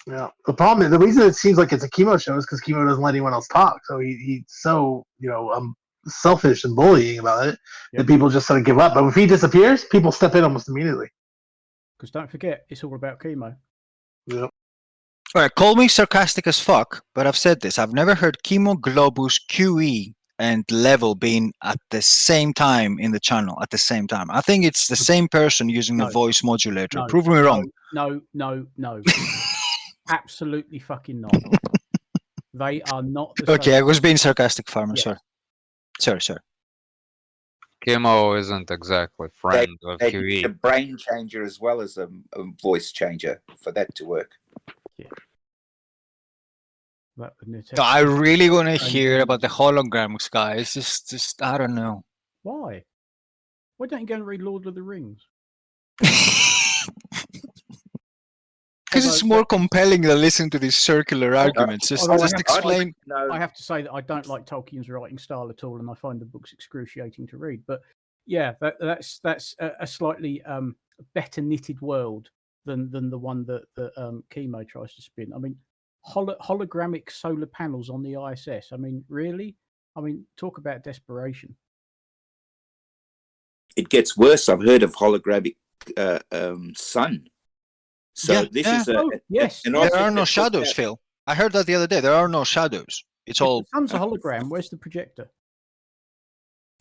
Yeah. The problem is the reason it seems like it's a Chemo show is because Chemo doesn't let anyone else talk. So he's so selfish and bullying about it that people just sort of give up. But if he disappears, people step in almost immediately. Because don't forget, it's all about Chemo. Yeah. All right, call me sarcastic as fuck, but I've said this. I've never heard Chemo, Globus, QE, and Level being at the same time in the channel at the same time. I think it's the same person using the No. voice modulator. No, Prove me wrong. No. Absolutely fucking not. They are not the Okay, I same. was being sarcastic, Farmer. Yeah. Sorry. Chemo isn't exactly friend of They need a QE. brain changer as well as a voice changer for that to work. That would need to- No, I really want to hear about the holograms, guys. Just I don't know. Why? Why don't you go and read Lord of the Rings? Because it's more compelling than listening to these circular arguments. Just although I have- explain. No, I have to say that I don't like Tolkien's writing style at all, and I find the books excruciating to read. But yeah, that's a slightly better knitted world than the one that Chemo tries to spin. I mean, hologramic solar panels on the ISS. I mean, really? I mean, talk about desperation. it gets worse. I've heard of holographic sun. So Yeah, this yeah. is Oh, yes. an There object are no that puts shadows, out- Phil. I heard that the other day. There are no shadows. It's If all. the sun's a hologram. Where's the projector?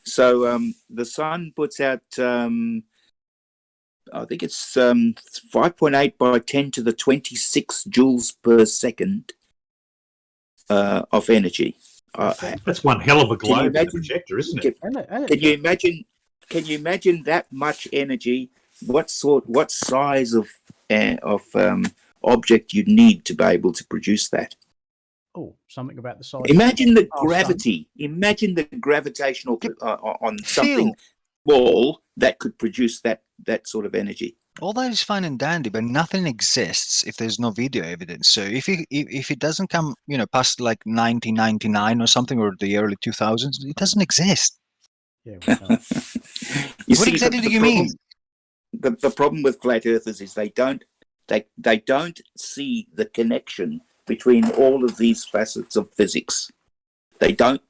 So the sun puts out, I think it's 5.8 by 10 to the 26 joules per second of energy. That's one hell of a Can you globe and a imagine- projector, isn't it? Can you imagine? Can you imagine that much energy? What size of object you'd need to be able to produce that? Oh, something about the size. Imagine the Our sun. gravity. Imagine the gravitational on Phil. something small that could produce that sort of energy. All that is fine and dandy, but nothing exists if there's no video evidence. So if it doesn't come, past like 1999 or something, or the early 2000s, it doesn't exist. Yeah. What exactly do you mean? The problem with flat earthers is they don't see the connection between all of these facets of physics. They don't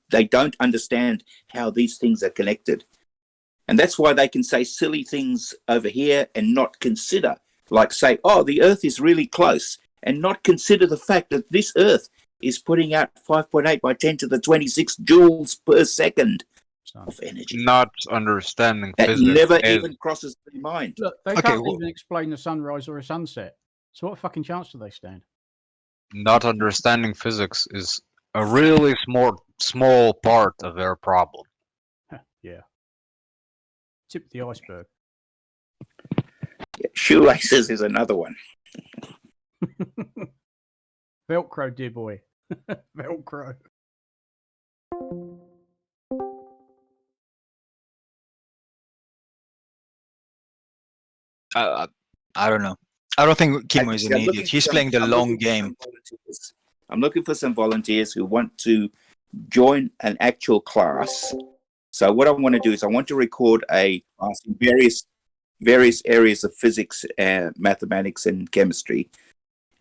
understand how these things are connected. And that's why they can say silly things over here and not consider, like say, oh, the Earth is really close, and not consider the fact that this Earth is putting out 5.8 by 10 to the 26 joules per second of energy. Not understanding that physics never is, even crosses their mind. Look, they can't even explain a sunrise or a sunset. So what fucking chance do they stand? not understanding physics is a really small part of their problem. Yeah. Tip of the iceberg. Yeah, shoelaces is another one. Velcro, dear boy. Velcro. I don't know. I don't think Kimo is an idiot. He's playing the long game. I'm looking for some volunteers who want to join an actual class. So what I want to do is I want to record a class in various areas of physics, mathematics, and chemistry,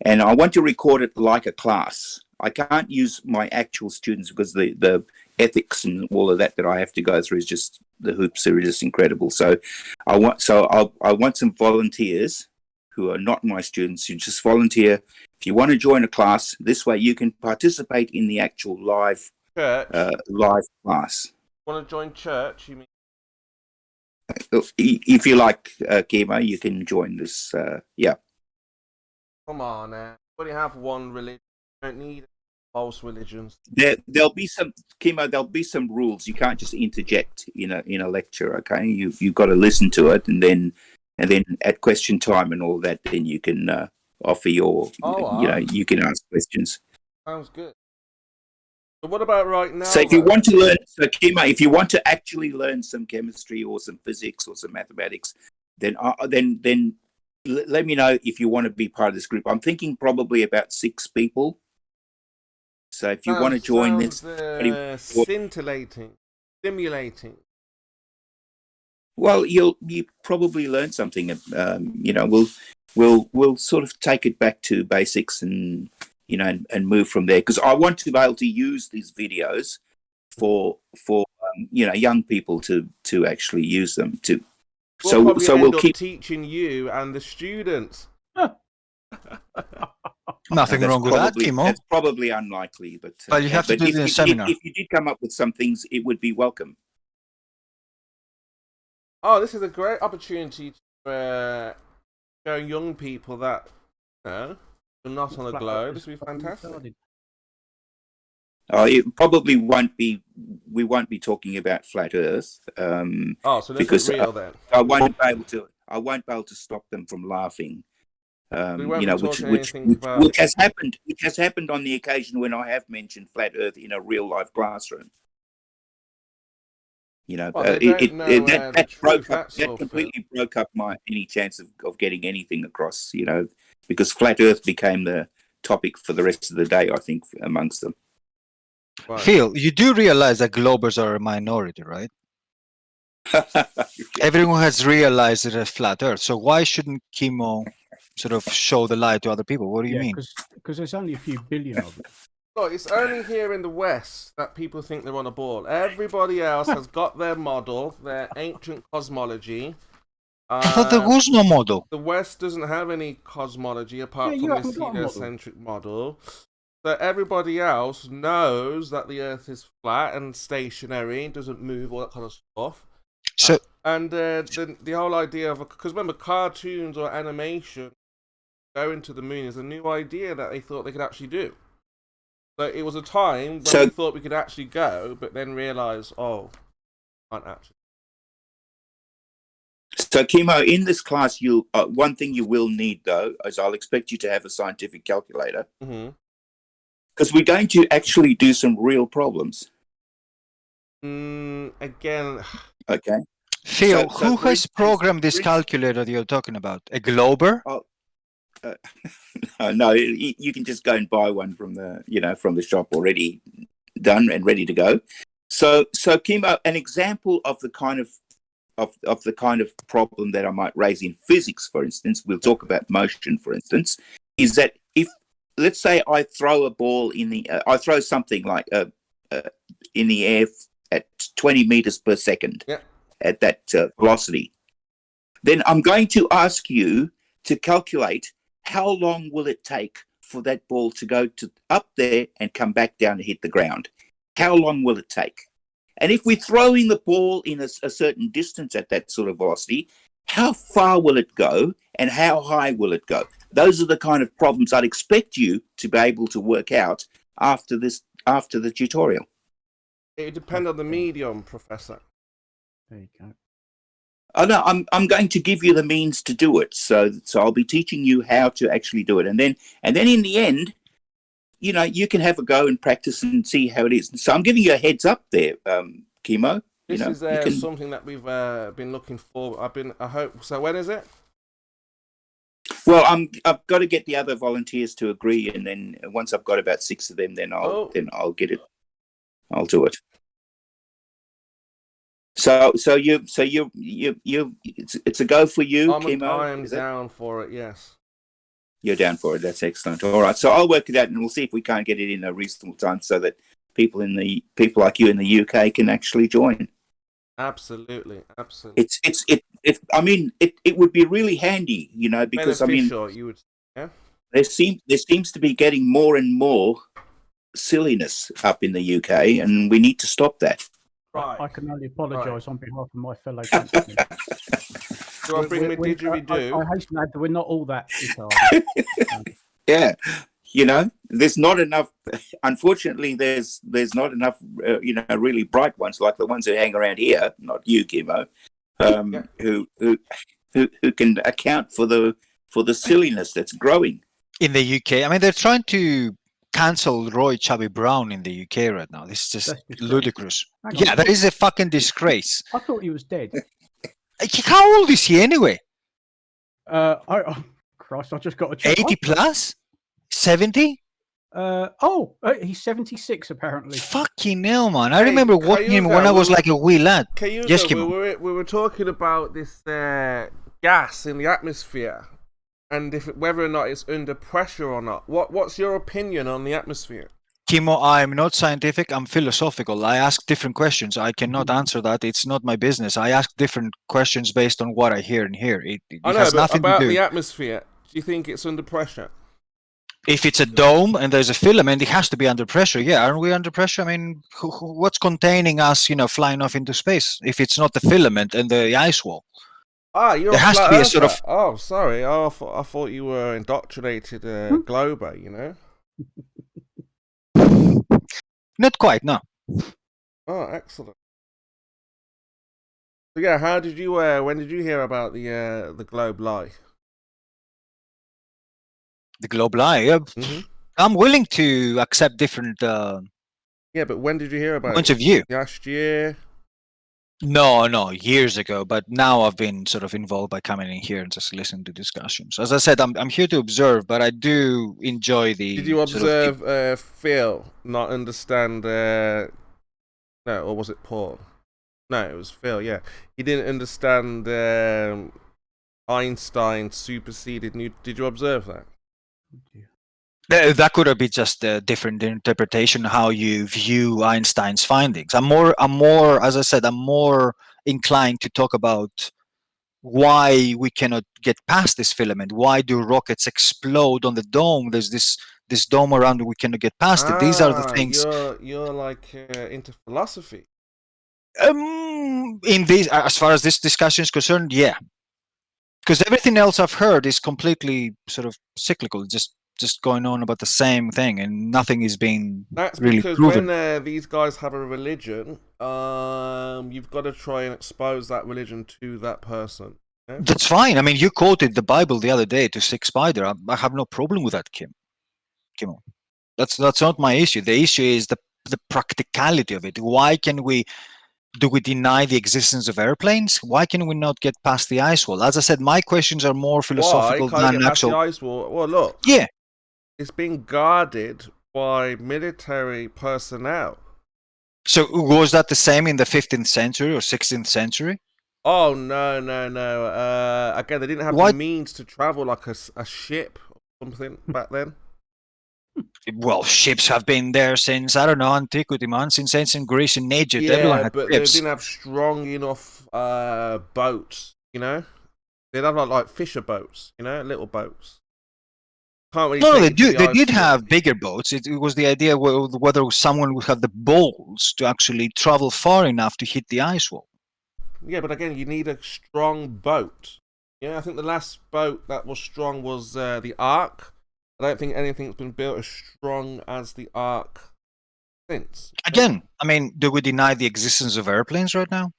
and I want to record it like a class. I can't use my actual students because the ethics and all of that I have to go through is just the hoops are just incredible. So I want some volunteers who are not my students. You just volunteer if you want to join a class. This way you can participate in the actual live class. Want to join church? You mean? If you like Kimo, you can join this. Yeah. Come on, now. We only have one religion. We don't need false religions. There'll be some Kimo. There'll be some rules. You can't just interject in a lecture. Okay, you've got to listen to it, and then at question time and all that, then you can offer your. You can ask questions. Sounds good. So what about right now? So if you want to learn, Kimo, if you want to actually learn some chemistry or some physics or some mathematics, then let me know if you want to be part of this group. I'm thinking probably about 6 people. So if you want to join this, stimulating. Well, you probably learn something. We'll sort of take it back to basics and move from there, because I want to be able to use these videos for young people to actually use them to. We'll keep teaching you and the students. Nothing wrong with that, Kimo. That's probably unlikely, but you have to do it in a seminar. If you did come up with some things, it would be welcome. Oh, this is a great opportunity to show young people that are not on the globe. This would be fantastic. It probably won't be. We won't be talking about flat Earth. So this because is real then. I won't be able to stop them from laughing. Which has happened on the occasion when I have mentioned flat Earth in a real life classroom. That completely broke up any chance of getting anything across. Because flat Earth became the topic for the rest of the day, I think, amongst them. Right. Phil, you do realize that Globers are a minority, right? Everyone has realized it as flat Earth. So why shouldn't Kimo sort of show the light to other people? What do you mean? Because there's only a few billion of them. Look, it's only here in the West that people think they're on a ball. Everybody else has got their model, their ancient cosmology. I thought there was no model. The West doesn't have any cosmology apart from this heliocentric model. So everybody else knows that the Earth is flat and stationary, doesn't move, all that kind of stuff. So the whole idea of, because remember, cartoons or animation going to the moon is a new idea that they thought they could actually do. So it was a time when we thought we could actually go, but then realised, can't actually. So, Kimo, in this class, one thing you will need, though, is I'll expect you to have a scientific calculator. Mm-hmm. Because we're going to actually do some real problems. Again. Okay. Phil, So who for has instance- programmed this for instance- calculator that you're talking about? A Glober? No, you can just go and buy one from the shop already done and ready to go. So Kimo, an example of the kind of problem that I might raise in physics, for instance, we'll talk about motion, for instance, is that if, let's say, I throw a ball I throw something like in the air at 20 meters per second at that velocity, then I'm going to ask you to calculate how long will it take for that ball to go up there and come back down and hit the ground. How long will it take? And if we're throwing the ball in a certain distance at that sort of velocity, how far will it go and how high will it go? Those are the kind of problems I'd expect you to be able to work out after the tutorial. It depends on the medium, Professor. There you go. Oh no, I'm going to give you the means to do it. So I'll be teaching you how to actually do it, and then in the end, you can have a go and practice and see how it is. So I'm giving you a heads up there, Kimo. This is something that we've been looking for. I hope. So when is it? Well, I've got to get the other volunteers to agree, and then once I've got about 6 of them, then I'll get it. I'll do it. So you it's a go for you, Kimo. I'm down for it. Yes. You're down for it. That's excellent. All right. So I'll work it out, and we'll see if we can't get it in a reasonable time, so that people like you in the UK can actually join. Absolutely. It would be really handy, because beneficial, you would. Yeah. There seems to be getting more and more silliness up in the UK, and we need to stop that. Right. I can only apologise on behalf of my fellow countrymen. Do I bring my didgeridoo? I hasten to add that we're not all that retarded. Yeah, there's not enough. Unfortunately, there's not enough. Really bright ones like the ones who hang around here. Not you, Kimo. Who can account for the silliness that's growing In the UK, I mean, they're trying to cancel Roy Chubby Brown in the UK right now. This is just ludicrous. Yeah, that is a fucking disgrace. I thought he was dead. How old is he anyway? Christ, I just got to check. 80 plus? 70? He's 76 apparently. Fucking hell, man. I remember watching him when I was like a wee lad. Yes, we were talking about this gas in the atmosphere, and whether or not it's under pressure or not. What's your opinion on the atmosphere? Kimo, I'm not scientific, I'm philosophical. I ask different questions. I cannot answer that. It's not my business. I ask different questions based on what I hear and hear. It has nothing to do. About the atmosphere, do you think it's under pressure? If it's a dome and there's a filament, it has to be under pressure. Yeah, aren't we under pressure? I mean, what's containing us, flying off into space? If it's not the filament and the ice wall. There has to be a sort of... Oh, sorry. I thought you were indoctrinated glober, Not quite, no. Oh, excellent. So yeah, how did you? When did you hear about the globe lie? The globe lie. Mm-hmm. I'm willing to accept different. Yeah, but when did you hear about points of view? Last year. No, years ago. But now I've been sort of involved by coming in here and just listening to discussions. As I said, I'm here to observe, but I do enjoy the. Did you observe Phil not understand? No, or was it Paul? No, it was Phil. Yeah, he didn't understand Einstein superseded Newton. Did you observe that? That could have been just a different interpretation how you view Einstein's findings. I'm more, as I said, I'm more inclined to talk about why we cannot get past this filament. Why do rockets explode on the dome? There's this dome around we cannot get past it. These are the things. You're like into philosophy. In these, as far as this discussion is concerned, yeah. Because everything else I've heard is completely sort of cyclical, just going on about the same thing, and nothing is being really proven. Because when these guys have a religion, you've got to try and expose that religion to that person. Yeah? That's fine. I mean, you quoted the Bible the other day to Sick Spider. I have no problem with that, Kim. That's not my issue. The issue is the practicality of it. Why can we Do we deny the existence of airplanes? Why can we not get past the ice wall? As I said, my questions are more philosophical Why can't you than get past the actual. ice wall? Well, look. Yeah. It's being guarded by military personnel. So was that the same in the 15th century or 16th century? Oh, no. Again, they didn't have the means to travel like a ship or something back then. Well, ships have been there since, I don't know, antiquity, man. Since ancient Greece and Egypt, everyone had but ships. they didn't have strong enough boats, you know? They'd have like fisher boats, you know, little boats. Can't really No, take they it to the They ice did wall. have bigger boats. It was the idea whether someone would have the balls to actually travel far enough to hit the ice wall. Yeah, but again, you need a strong boat. Yeah, I think the last boat that was strong was the Ark. I don't think anything's been built as strong as the Ark since. Again, I mean, do we deny the existence of airplanes right now?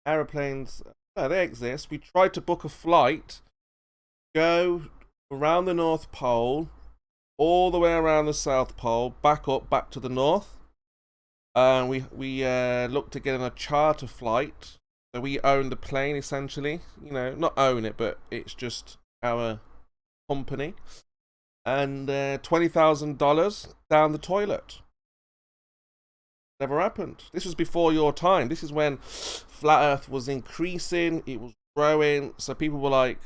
Aeroplanes, no, they exist. We tried to book a flight, go around the North Pole, all the way around the South Pole, back to the North. And we looked at getting a charter flight. So we own the plane, essentially. You know, not own it, but it's just our company. And $20,000 down the toilet. Never happened. This was before your time. This is when flat Earth was increasing. It was growing. So people were like,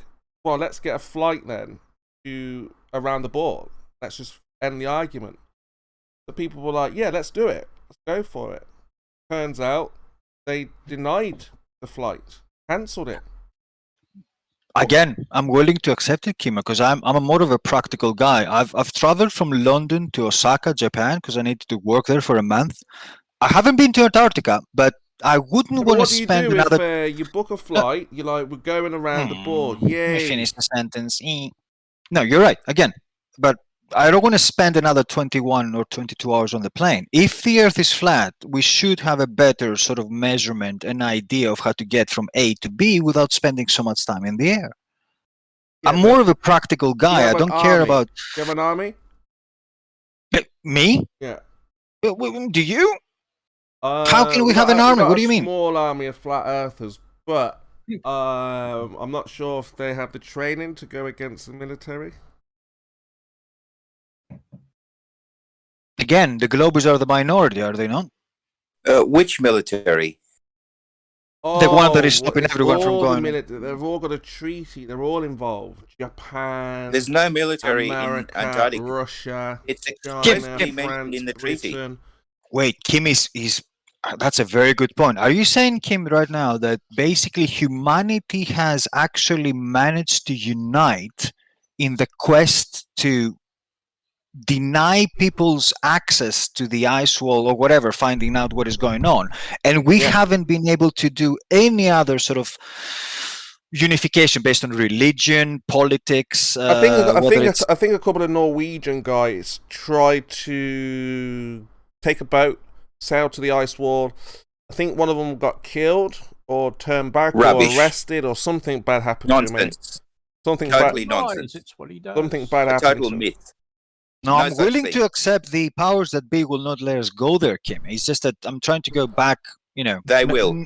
well, let's get a flight then to around the board. Let's just end the argument. So people were like, yeah, let's do it. Let's go for it. Turns out they denied the flight. Cancelled it. Again, I'm willing to accept it, Kima, because I'm a more of a practical guy. I've traveled from London to Osaka, Japan, because I needed to work there for a month. I haven't been to Antarctica, but I wouldn't want to spend another. What do you do if you book a flight? You're like, we're going around the board. Yay! Let me finish the sentence. No, you're right. Again, but I don't want to spend another 21 or 22 hours on the plane. If the Earth is flat, we should have a better sort of measurement, an idea of how to get from A to B without spending so much time in the air. Yeah, I'm more of a practical guy. I don't care about. Do you have an army? Me? Yeah. Do you? How can we have an army? What do you mean? A small army of flat earthers, but I'm not sure if they have the training to go against the military. Again, the Globers are the minority, are they not? Which military? The one that is stopping everyone from going. They've all got a treaty. They're all involved. Japan. There's no military America, in Antarctica. Russia. It's China, explicitly France, mentioned in the treaty. Britain. Wait, Kim is. That's a very good point. Are you saying, Kim, right now that basically humanity has actually managed to unite in the quest to deny people's access to the ice wall or whatever, finding out what is going on, and we haven't been able to do any other sort of unification based on religion, politics? I think a couple of Norwegian guys tried to take a boat, sail to the ice wall. I think one of them got killed or turned back or arrested or something bad happened to him. Something totally bad. Nonsense. It's what he does. Something bad A happened. total to him. myth. No, I'm willing to accept the powers that be will not let us go there, Kim. It's just that I'm trying to go back, you know. They will.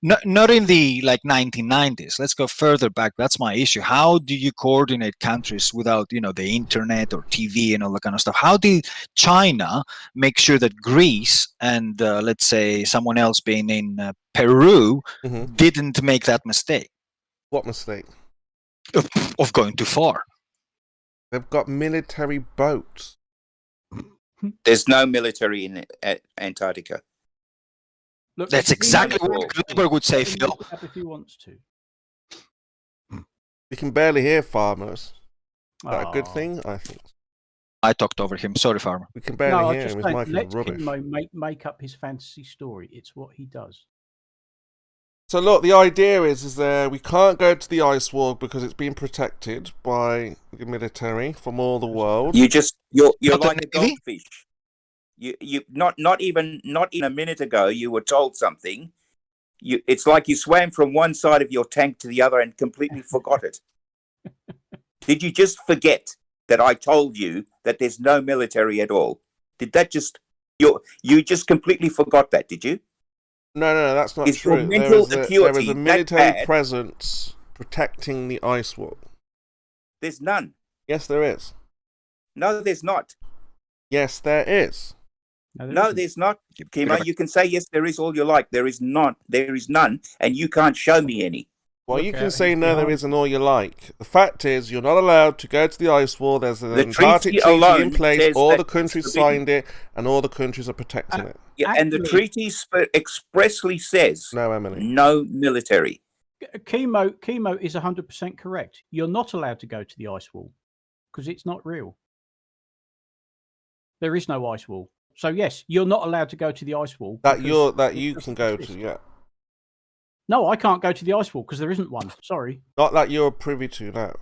Not in the 1990s. Let's go further back. That's my issue. How do you coordinate countries without, the internet or TV and all that kind of stuff? How did China make sure that Greece and let's say someone else being in Peru didn't make that mistake? What mistake? Of going too far. They've got military boats. There's no military in Antarctica. Look, that's exactly what Glober would say, Phil. If he wants to. You can barely hear farmers. Is that a good thing? I think. I talked over him. Sorry, Farmer. We can barely hear him. His mic let is rubbish. Kim make up his fantasy story. It's what he does. So look, the idea is we can't go to the ice wall because it's being protected by the military from all the world. You're like a goldfish. You not even a minute ago you were told something. It's like you swam from one side of your tank to the other and completely forgot it. Did you just forget that I told you that there's no military at all? Did that just you just completely forgot that? Did you? No, that's not Is your true. mental There is acuity a that military bad? presence protecting the ice wall. There's none. Yes, there is. No, there's not. Yes, there is. No, there's not, Kimo. You can say yes, there is all you like. There is not. There is none, and you can't show me any. Well, you can say no, there isn't all you like. The fact is, you're not allowed to go to the ice wall. There's an Antarctic treaty in place. All the countries signed it, and all the countries are protecting it. Yeah, and the treaty expressly says no, Emily, no military. Kimo is 100% correct. You're not allowed to go to the ice wall because it's not real. There is no ice wall. So yes, you're not allowed to go to the ice wall. That you can go to, yeah. No, I can't go to the ice wall because there isn't one. Sorry. Not that you're privy to now.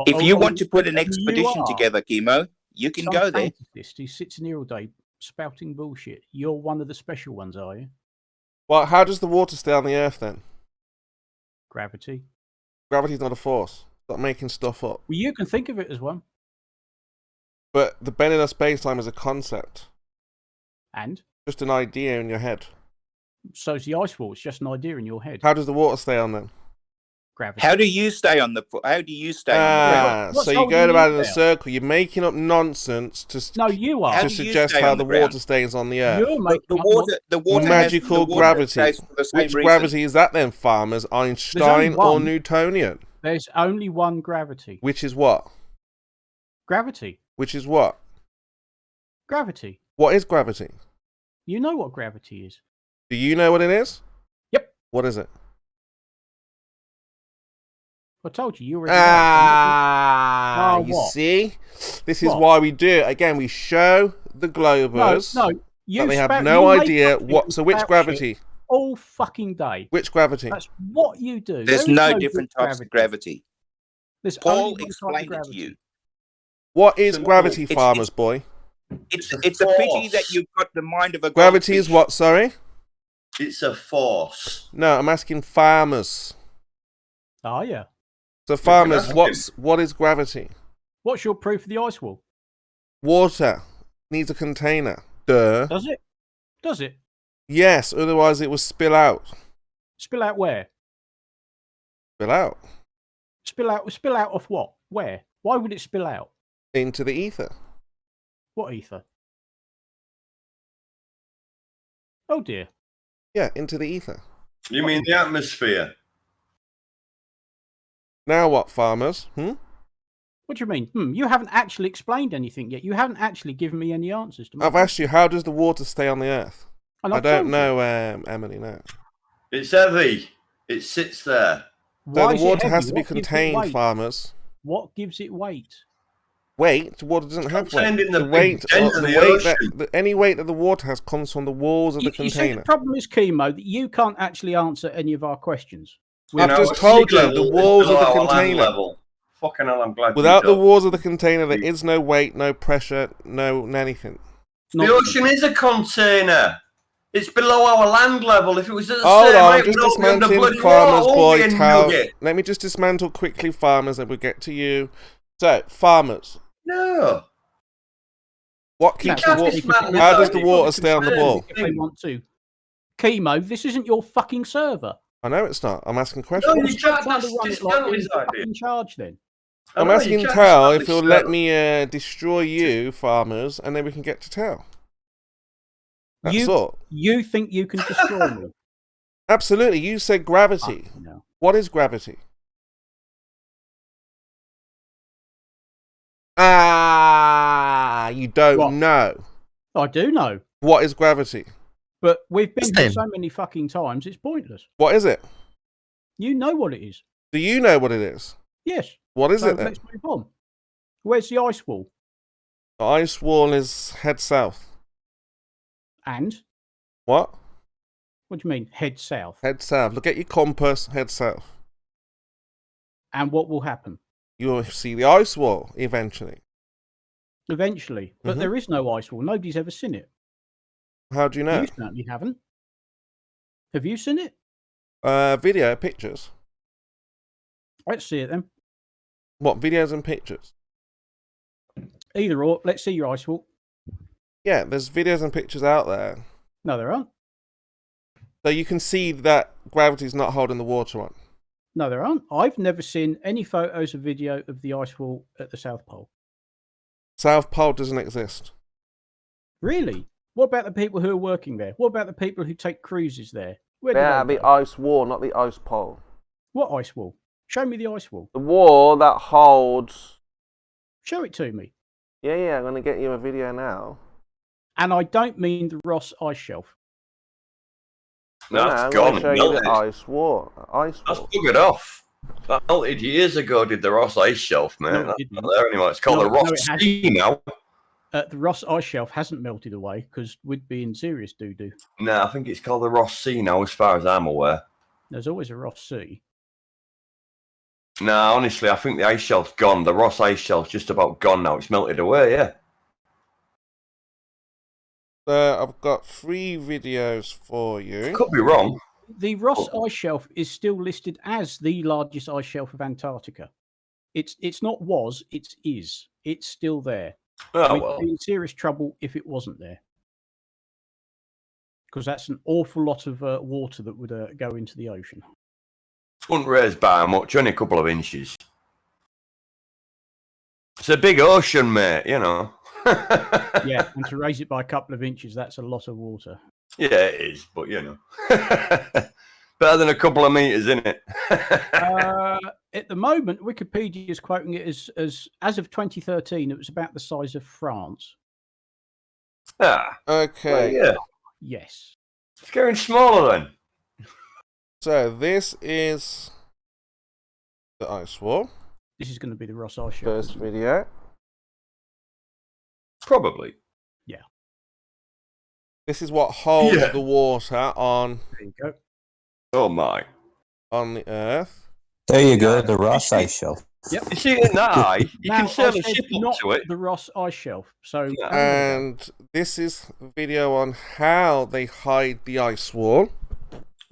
If you want to put an expedition together, Kimo, you can go there. He sits in here all day spouting bullshit. You're one of the special ones, are you? Well, how does the water stay on the Earth then? Gravity. Gravity's not a force. Stop making stuff up. Well, you can think of it as one. But the bending of space-time is a concept. And? Just an idea in your head. So is the ice wall. It's just an idea in your head. How does the water stay on then? Gravity. How do you stay on the? How do you stay on the? So you're going about in a circle. You're making up nonsense to you are to suggest how the water stays on the Earth. The water magical gravity. Which gravity is that then, farmers? Einstein or Newtonian? There's only one gravity. Which is what? Gravity. Which is what? Gravity. What is gravity? You know what gravity is. Do you know what it is? Yep. What is it? I told you. You already you see? This is why we do it. Again, we show the Globers that they have no idea what... So which gravity? All fucking day. Which gravity? That's what you do. There's no different types of gravity. Paul explained it to you. What is gravity, farmers boy? It's a pity that you've got the mind of a gravity is what, sorry? It's a force. No, I'm asking farmers. Oh, yeah. So farmers, what is gravity? What's your proof of the ice wall? Water needs a container. Duh. Does it? Does it? Yes, otherwise it will spill out. Spill out where? Spill out. Spill out of what? Where? Why would it spill out? Into the ether. What ether? Oh dear. Yeah, into the ether. You mean the atmosphere? Now what, farmers? What do you mean? You haven't actually explained anything yet. You haven't actually given me any answers to my I've asked you, how does the water stay on the Earth? And I don't know, Emily, no. It's heavy. It sits there. So the water has to be contained, farmers. What gives it weight? Weight? The water doesn't have weight. Any weight that the water has comes from the walls of the container. You see, the problem is, Kimo, that you can't actually answer any of our questions. I've just told you, the walls of the container. Fucking hell, I'm glad. Without the walls of the container, there is no weight, no pressure, no anything. The ocean is a container. It's below our land level. If it was at the Hold same on, height, just we'd all be under dismantling bloody farmers, water, boy, all be in cow. nugget. Let me just dismantle quickly, farmers, and we'll get to you. So, farmers. No. What keeps the water? How does the water stay on the ball? If they want to. Kimo, this isn't your fucking server. I know it's not. I'm asking questions. No, you can't. Trying to That's run it just like Stanley's you're idea. in charge then. I'm asking Tal if he'll let me destroy you, farmers, and then we can get to Tal. That's all. You think you can destroy me? Absolutely. You said gravity. No. What is gravity? You don't know. I do know. What is gravity? But we've been here so many fucking times, it's pointless. What is it? You know what it is. Do you know what it is? Yes. What is it then? Let's move on. Where's the ice wall? The ice wall is head south. And? What? What do you mean, head south? Head south. Look at your compass, head south. And what will happen? You'll see the ice wall eventually. Eventually. But there is no ice wall. Nobody's ever seen it. How do you know? You certainly haven't. Have you seen it? Video, pictures. Let's see it then. What, videos and pictures? Either or. Let's see your ice wall. Yeah, there's videos and pictures out there. No, there aren't. So you can see that gravity's not holding the water on. No, there aren't. I've never seen any photos or video of the ice wall at the South Pole. South Pole doesn't exist. Really? What about the people who are working there? What about the people who take cruises there? Where do Yeah, they the go? ice wall, not the ice pole. What ice wall? Show me the ice wall. The wall that holds... Show it to me. Yeah, I'm going to get you a video now. And I don't mean the Ross ice shelf. No, I'm that's going gone. to show you Melted. the ice wall. That's buggered off. That melted years ago, did the Ross ice shelf, mate. No, it That's didn't. not there anymore. It's called No, the Ross no, it hasn't. Sea now. The Ross ice shelf hasn't melted away because we'd be in serious doo-doo. No, I think it's called the Ross Sea now, as far as I'm aware. There's always a Ross Sea. No, honestly, I think the ice shelf's gone. The Ross ice shelf's just about gone now. It's melted away, yeah. I've got 3 videos for you. Could be wrong. The Ross ice shelf is still listed as the largest ice shelf of Antarctica. It's not was, it's is. It's still there. Oh, We'd well. be in serious trouble if it wasn't there. Because that's an awful lot of water that would go into the ocean. Wouldn't raise by much, only a couple of inches. It's a big ocean, mate, you know. Yeah, and to raise it by a couple of inches, that's a lot of water. Yeah, it is, but you know. Better than a couple of meters, isn't it? At the moment, Wikipedia is quoting it as of 2013, it was about the size of France. Ah, Okay. well, yeah. Yes. It's getting smaller then. So this is the ice wall. This is going to be the Ross ice shelf. First video. Probably. Yeah. This is what holds Yeah. the water on There you go. Oh my. on the Earth. There you go, the Ross ice shelf. Yep. You see it in that eye, you Now, can sail I a said ship up not to it. the Ross ice shelf. So And this is a video on how they hide the ice wall.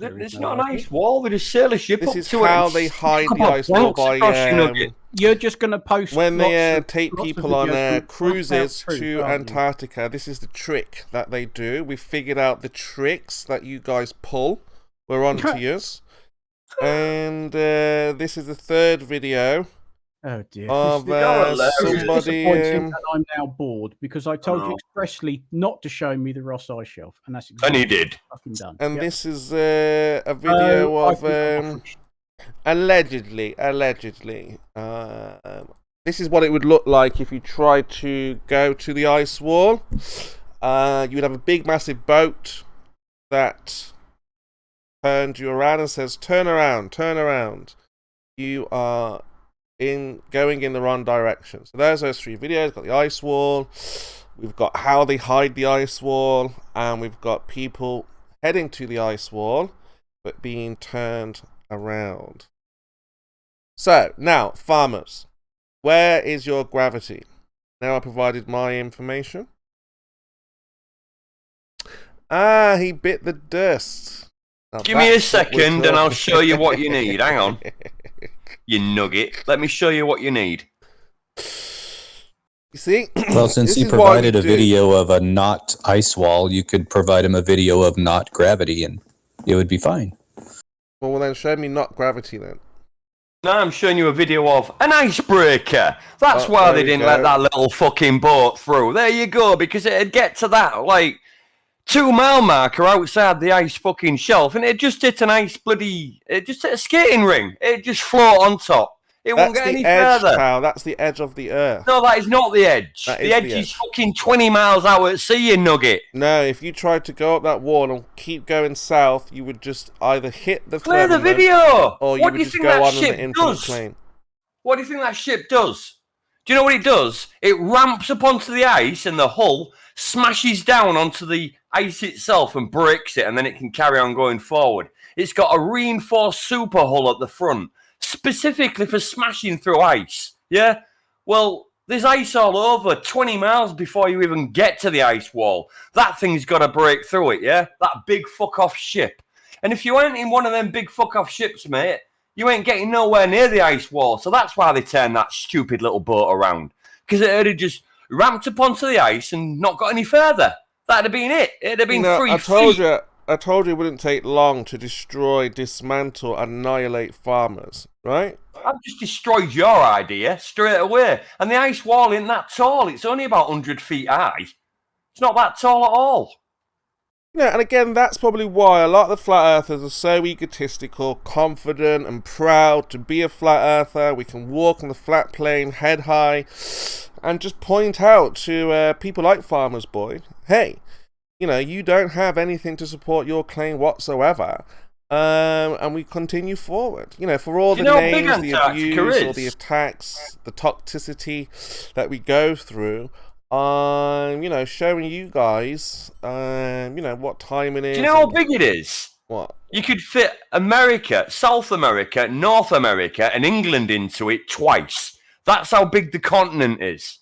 It's not an ice wall, they just sail a ship This up is to it. how and they hide stick the up ice wall planks across your by nugget. you're just going to post when they lots take of people on videos from cruises Cruise, to aren't you? Antarctica. This is the trick that they do. We figured out the tricks that you guys pull. We're on to yours. And this is the 3rd video Oh dear. of hilarious. somebody. Disappointing that I'm now bored because I told you expressly not to show me the Ross ice shelf, and that's And exactly he did. fucking done. And Yep. this is a video I of think allegedly. This is what it would look like if you tried to go to the ice wall. You would have a big, massive boat that turned you around and says, "Turn around, turn around." You are going in the wrong direction. So there's those 3 videos. Got the ice wall. We've got how they hide the ice wall, and we've got people heading to the ice wall, but being turned around. So now, farmers, where is your gravity? Now I provided my information. Ah, he bit the dust. Now Give me a that's what we're second and I'll talking- show you what you need. Hang on. You nugget. Let me show you what you need. You see? Well, since This he is why provided we a do- video of a not ice wall, you could provide him a video of not gravity and it would be fine. Well, then show me not gravity then. Now I'm showing you a video of an icebreaker. That's Oh, why there they we didn't go. let that little fucking boat through. There you go, because it'd get to that, like, 2-mile marker outside the ice fucking shelf, and it just hit an ice bloody... It just hit a skating ring. It just float on top. It won't That's get the any edge, further. pal. That's the edge of the Earth. No, that is not the edge. That The is edge the is edge. fucking 20 miles out at sea, you nugget. No, if you tried to go up that wall and keep going south, you would just either hit the Play the firmament, video. or you What would do you just think go that on ship an infinite does? plane. What do you think that ship does? Do you know what it does? It ramps up onto the ice and the hull smashes down onto the ice itself and breaks it, and then it can carry on going forward. It's got a reinforced super hull at the front, specifically for smashing through ice. Yeah? Well, there's ice all over 20 miles before you even get to the ice wall. That thing's got to break through it, yeah? That big fuck-off ship. And if you ain't in one of them big fuck-off ships, mate, you ain't getting nowhere near the ice wall. So that's why they turned that stupid little boat around. Because it had just ramped up onto the ice and not got any further. That'd have been it. It'd have been 3 I told feet. you I told you it wouldn't take long to destroy, dismantle, annihilate farmers, right? I've just destroyed your idea straight away. And the ice wall isn't that tall. It's only about 100 feet high. It's not that tall at all. Yeah, and again, that's probably why a lot of the flat earthers are so egotistical, confident, and proud to be a flat earther. We can walk on the flat plane, head high, and just point out to people like Farmer's Boy, hey, you know, you don't have anything to support your claim whatsoever. And we continue forward. You know, for all the names, the abuse, or the attacks, the toxicity that we go through, you know, showing you guys, you know, what time it is. Do you know how big it is? What? You could fit America, South America, North America, and England into it twice. That's how big the continent is.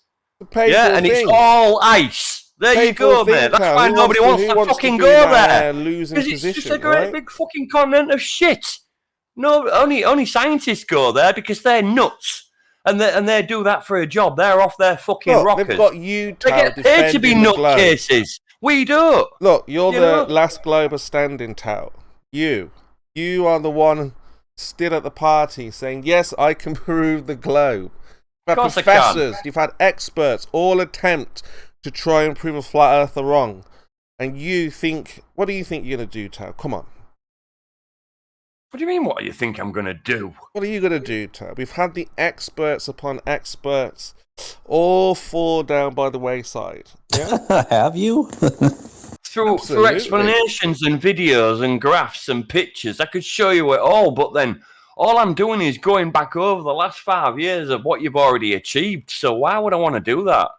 Yeah, and it's all ice. There you go, mate. That's why nobody wants to fucking go there. Because it's just a great big fucking continent of shit. No, only scientists go there because they're nuts. And they do that for a job. They're off their fucking rockers. They've got you, they get paid to be nutcases. We do. Look, you're the last glober standing, tout. You are the one still at the party saying, yes, I can prove the globe. You've had professors, you've had experts, all attempt to try and prove a flat earther wrong. And you think, what do you think you're going to do, tout? Come on. What do you mean, what do you think I'm going to do? What are you going to do, Tab? We've had the experts upon experts all fall down by the wayside. Yeah? Have you? Through explanations and videos and graphs and pictures, I could show you it all, but then all I'm doing is going back over the last 5 years of what you've already achieved, so why would I want to do that?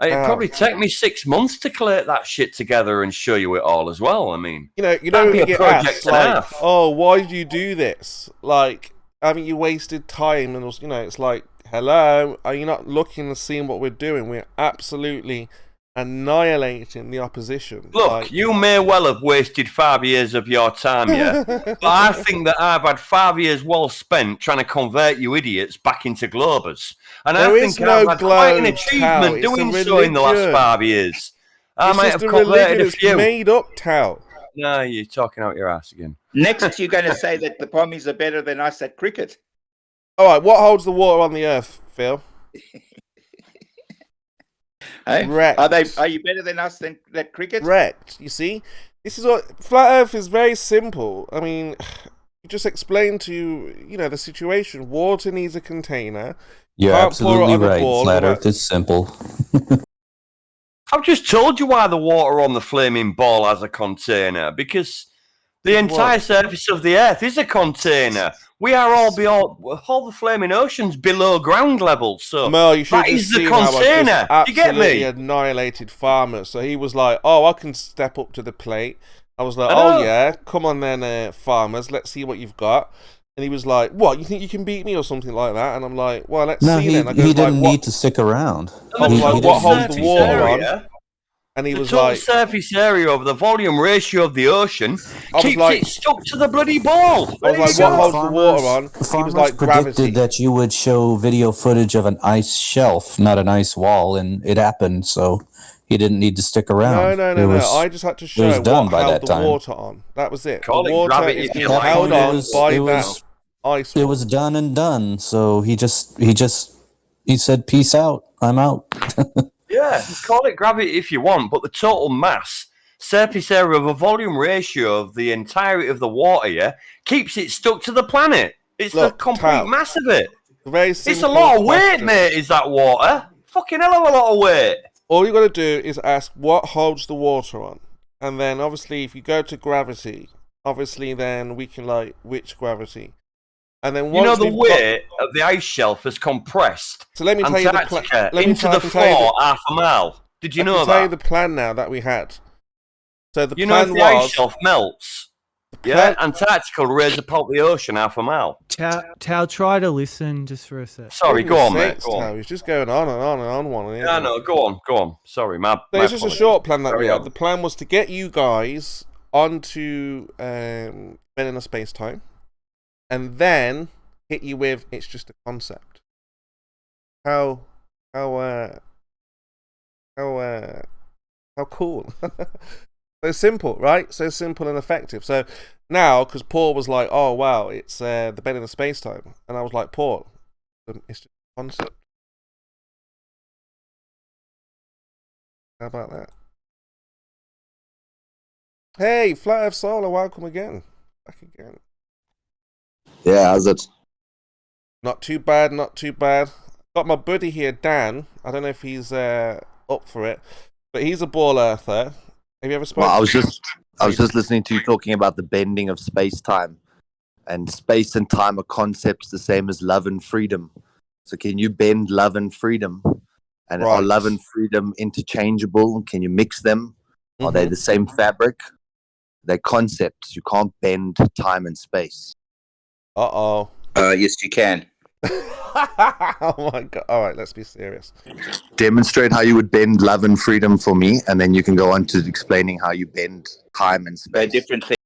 It'd probably take me 6 months to collate that shit together and show you it all as well. I mean, you know, when you get asked, like, oh, why did you do this? Like, haven't you wasted time? And, you know, it's like, hello, are you not looking and seeing what we're doing? We're absolutely annihilating the opposition. Look, like, you may well have wasted 5 years of your time, yeah? But I think that I've had 5 years well spent trying to convert you idiots back into globers. And I think I've had quite an achievement doing so in the last 5 years. I might have converted a few. It's made up, Tao. No, you're talking out your ass again. Next, you're going to say that the pommies are better than us at cricket. All right, what holds the water on the earth, Phil? Hey? Are you better than us than that cricket? Correct. You see, this is what flat Earth is. Very simple. I mean, you just explain to you know the situation. Water needs a container. You're absolutely right. Flat Earth is simple. I've just told you why the water on the flaming ball has a container, because the entire surface of the Earth is a container. We are all the flaming oceans below ground level, so Mel, you should that is the container. You get me? Annihilated farmers. So he was like, "Oh, I can step up to the plate." I was like, "Oh yeah, come on then, farmers. Let's see what you've got." And he was like, "What? You think you can beat me or something like that?" And I'm like, "Well, let's see then." He didn't need to stick around. I was like, "What holds the water on?" And he was like, the surface area of the volume ratio of the ocean keeps it stuck to the bloody ball. I was like, what holds the water on? He was like, gravity. Predicted that you would show video footage of an ice shelf, not an ice wall, and it happened, so he didn't need to stick around. No. I just had to show what held the water on. That was it. Call the it water gravity is if you being held on by that ice wall. It was done and done, so he said, peace out, I'm out. Yeah, call it gravity if you want, but the total mass, surface area of a volume ratio of the entirety of the water, keeps it stuck to the planet. It's the complete mass of it. It's a lot of weight, mate, is that water? Fucking hell of a lot of weight. All you got to do is ask what holds the water on. And then, obviously, if you go to gravity, obviously, then we can, like, which gravity? And then you know the weight of the ice shelf has compressed. So let me tell you the into the floor half a mile. Did you know that? I'll tell you the plan now that we had. So the plan was the ice shelf melts. Yeah, Antarctica will raise up the ocean half a mile. Tao, try to listen just for a sec. Sorry, go on, mate. Go on. He's just going on and on and on one. Yeah, no, go on. Sorry, man. It's just a short plan that we had. The plan was to get you guys onto Men in a Space Time. And then hit you with it's just a concept. How cool. It's simple, right? So simple and effective. So now, because Paul was like, "Oh wow, it's the bending of space time," and I was like, "Paul, it's just a concept." How about that? Hey, Flat Earth Solar, welcome again. Back again. Yeah, how's it? Not too bad, not too bad. Got my buddy here, Dan. I don't know if he's up for it, but he's a ball earther. Have you ever spoken? Well, I was just listening to you talking about the bending of space-time, and space and time are concepts the same as love and freedom. So can you bend love and freedom? And are love and freedom interchangeable? Can you mix them? Are they the same fabric? They're concepts. You can't bend time and space. Uh-oh. Yes, you can. Oh my god. All right, let's be serious. Demonstrate how you would bend love and freedom for me, and then you can go on to explaining how you bend time and space. They're different things.